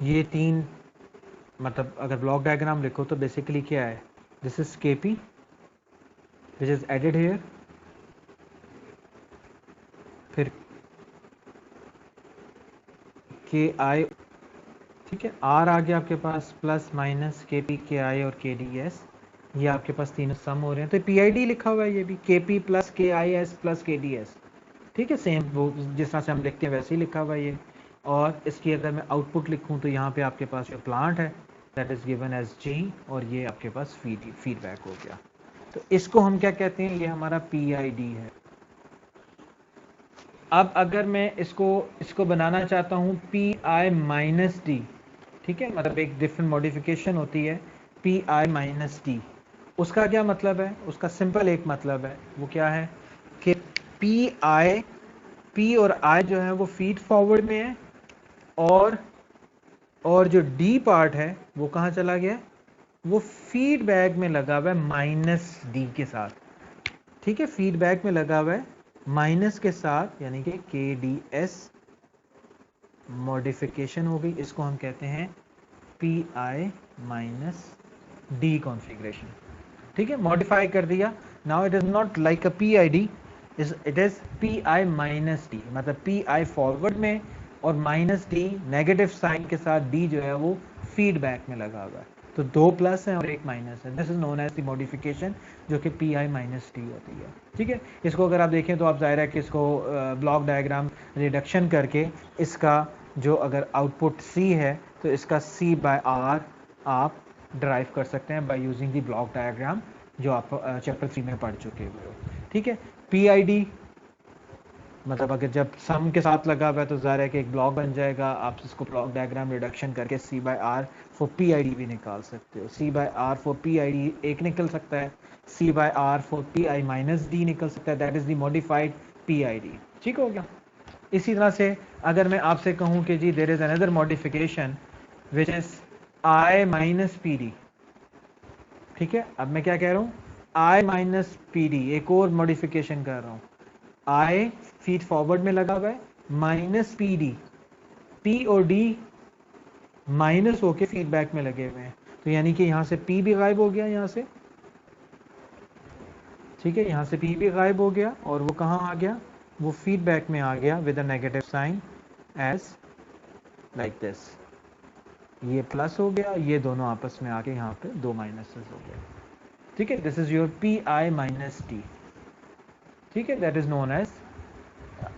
ये तीन, मतलब अगर ब्लॉक डायग्राम लिखो तो बेसिकली क्या है, this is KP which is added here, फिर के आई, ठीक है, आर आ गया आपके पास, plus minus K P K I और के डी एस, ये आपके पास तीनों सम हो रहे हैं। तो पी आई डी लिखा हुआ है, ये भी के P plus K I S plus के डी एस, ठीक है, सेम वो जिस तरह से हम लिखते हैं वैसे ही लिखा हुआ है ये। और इसकी अगर मैं आउटपुट लिखूं तो यहाँ पे आपके पास जो प्लांट है दैट इज गिवन एज जी, और ये आपके पास फीडबैक हो गया। तो इसको हम क्या कहते हैं, ये हमारा पी आई डी है। अब अगर मैं इसको बनाना चाहता हूँ पी आई माइनस डी, ठीक है, मतलब एक डिफरेंट मॉडिफिकेशन होती है पी आई माइनस डी। उसका क्या मतलब है, उसका सिंपल एक मतलब है, वो क्या है कि पी और आई जो है वो फीड फॉरवर्ड में है, और जो डी पार्ट है वो कहाँ चला गया, वो फीडबैक में लगा हुआ है माइनस डी के साथ। ठीक है, फीडबैक में लगा हुआ है माइनस के साथ, यानी कि के डी एस मॉडिफिकेशन हो गई। इसको हम कहते हैं P I minus D configuration. ठीक है, मॉडिफाई कर दिया। Now it is not like a P I D, it is P I minus D, मतलब पी आई फॉरवर्ड में और माइनस डी नेगेटिव साइन के साथ, डी जो है वो फीडबैक में लगा हुआ है। तो दो प्लस है और एक माइनस है, this is known as the modification, जो कि पी आई माइनस डी होती है। ठीक है, इसको अगर आप देखें तो आप जाहिर है कि इसको ब्लॉक डायग्राम रिडक्शन करके इसका जो अगर आउटपुट सी है तो इसका सी बाय आर आप ड्राइव कर सकते हैं by using the block diagram, जो आप चैप्टर 3 में पढ़ चुके हुए हो। ठीक है, पी आई डी मतलब अगर जब सम के साथ लगा हुआ है तो ज़ाहिर है कि एक ब्लॉक बन जाएगा, आप इसको ब्लॉक डायग्राम रिडक्शन करके C by R for P I D भी निकाल सकते हो। C by R for P I D एक निकल सकता है, C by R for P I minus D निकल सकता है, that is the modified P I D. ठीक हो गया। इसी तरह से अगर मैं आपसे कहूं कि जी there is another modification which is I minus P D, ठीक है, अब मैं क्या कह रहा हूं, आई माइनस पी डी, एक और मॉडिफिकेशन कर रहा हूं। आई फीड फॉरवर्ड में लगा हुआ है, माइनस पी डी, पी और डी माइनस होके फीडबैक में लगे हुए हैं, तो यानी कि यहां से पी भी गायब हो गया यहां से। ठीक है, यहां से पी भी गायब हो गया और वो कहां आ गया, वो फीडबैक में आ गया with a negative sign as like this. ये प्लस हो गया, ये दोनों आपस में आके यहाँ पे दो माइनसेस हो गए। ठीक है, this is your P I minus T. ठीक है, that is known as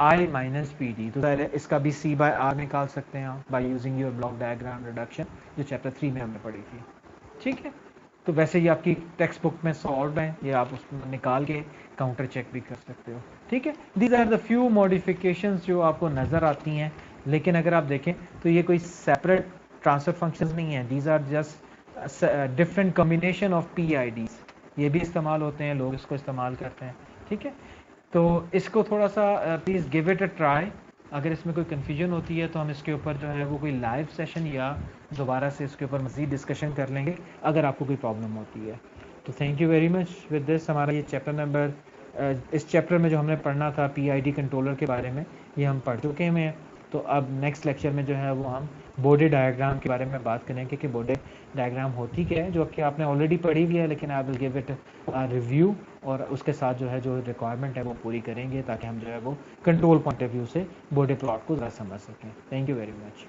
I minus P D. तो इसका भी सी बाय आर निकाल सकते हैं आप by using your block diagram reduction, जो चैप्टर 3 में हमने पढ़ी थी। ठीक है, तो वैसे ये आपकी टेक्स्ट बुक में सॉल्व है, ये आप उसमें निकाल के काउंटर चेक भी कर सकते हो। ठीक है, these are the few modifications जो आपको नज़र आती हैं, लेकिन अगर आप देखें तो ये कोई सेपरेट ट्रांसफर फंक्शंस नहीं है, these are just different combination of P I Ds. ये भी इस्तेमाल होते हैं, लोग इसको इस्तेमाल करते हैं। ठीक है, तो इसको थोड़ा सा please give it a try. अगर इसमें कोई कन्फ्यूजन होती है तो हम इसके ऊपर जो है वो कोई लाइव सेशन या दोबारा से इसके ऊपर मज़ीद डिस्कशन कर लेंगे अगर आपको कोई प्रॉब्लम होती है। तो thank you very much. With this हमारा ये चैप्टर नंबर, इस चैप्टर में जो हमने पढ़ना था पीआईडी कंट्रोलर के बारे में, ये हम पढ़ चुके हैं। तो अब नेक्स्ट लेक्चर में जो है वो हम बोर्डे डायग्राम के बारे में बात करेंगे कि बोर्डे डायग्राम होती क्या है, जो कि आपने ऑलरेडी पढ़ी हुई है, लेकिन I will give it review, और उसके साथ जो है जो रिक्वायरमेंट है वो पूरी करेंगे ताकि हम जो है वो कंट्रोल पॉइंट ऑफ व्यू से बोर्डे प्लॉट को ज़रा समझ सकें। Thank you very much.